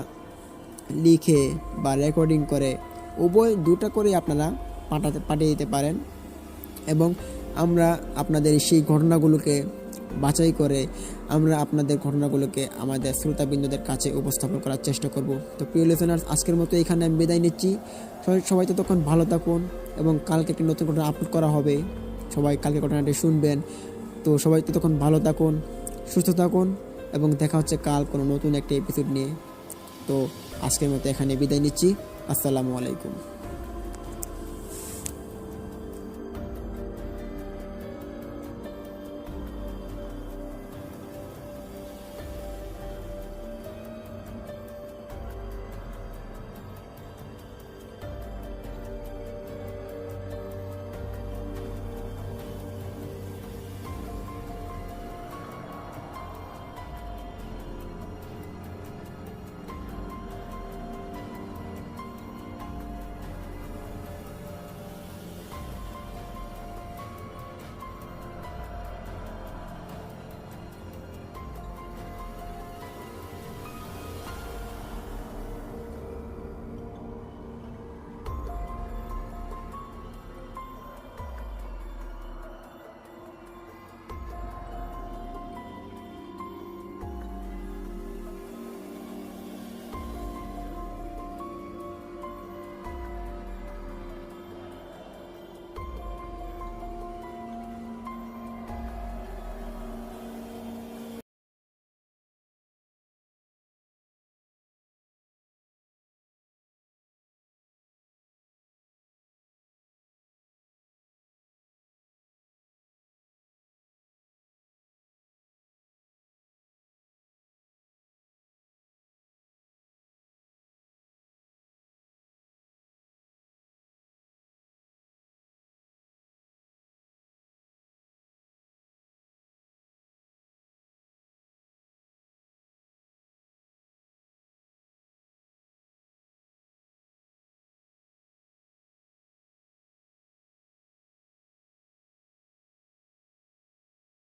লিখে বা রেকর্ডিং করে দুটা করে আপনারা পাঠিয়ে দিতে পারেন এবং আমরা আপনাদের সেই ঘটনাগুলোকে বাছাই করে আমরা আপনাদের ঘটনাগুলোকে আমাদের শ্রোতাবৃন্দদের কাছে উপস্থাপন করার চেষ্টা করব। তো প্রিয় লিসেনার্স, আজকের মতো এখানে আমি বিদায় নিচ্ছি। সবাই ততক্ষণ ভালো থাকুন এবং কালকে একটি নতুন ঘটনা আপলোড করা হবে, সবাই কালকে ঘটনাটি শুনবেন। তো সবাই ততক্ষণ ভালো থাকুন, সুস্থ থাকুন এবং দেখা হচ্ছে কাল কোনো নতুন একটা এপিসোড নিয়ে। তো আজকের মতো এখানে বিদায় নিচ্ছি। আসসালামু আলাইকুম।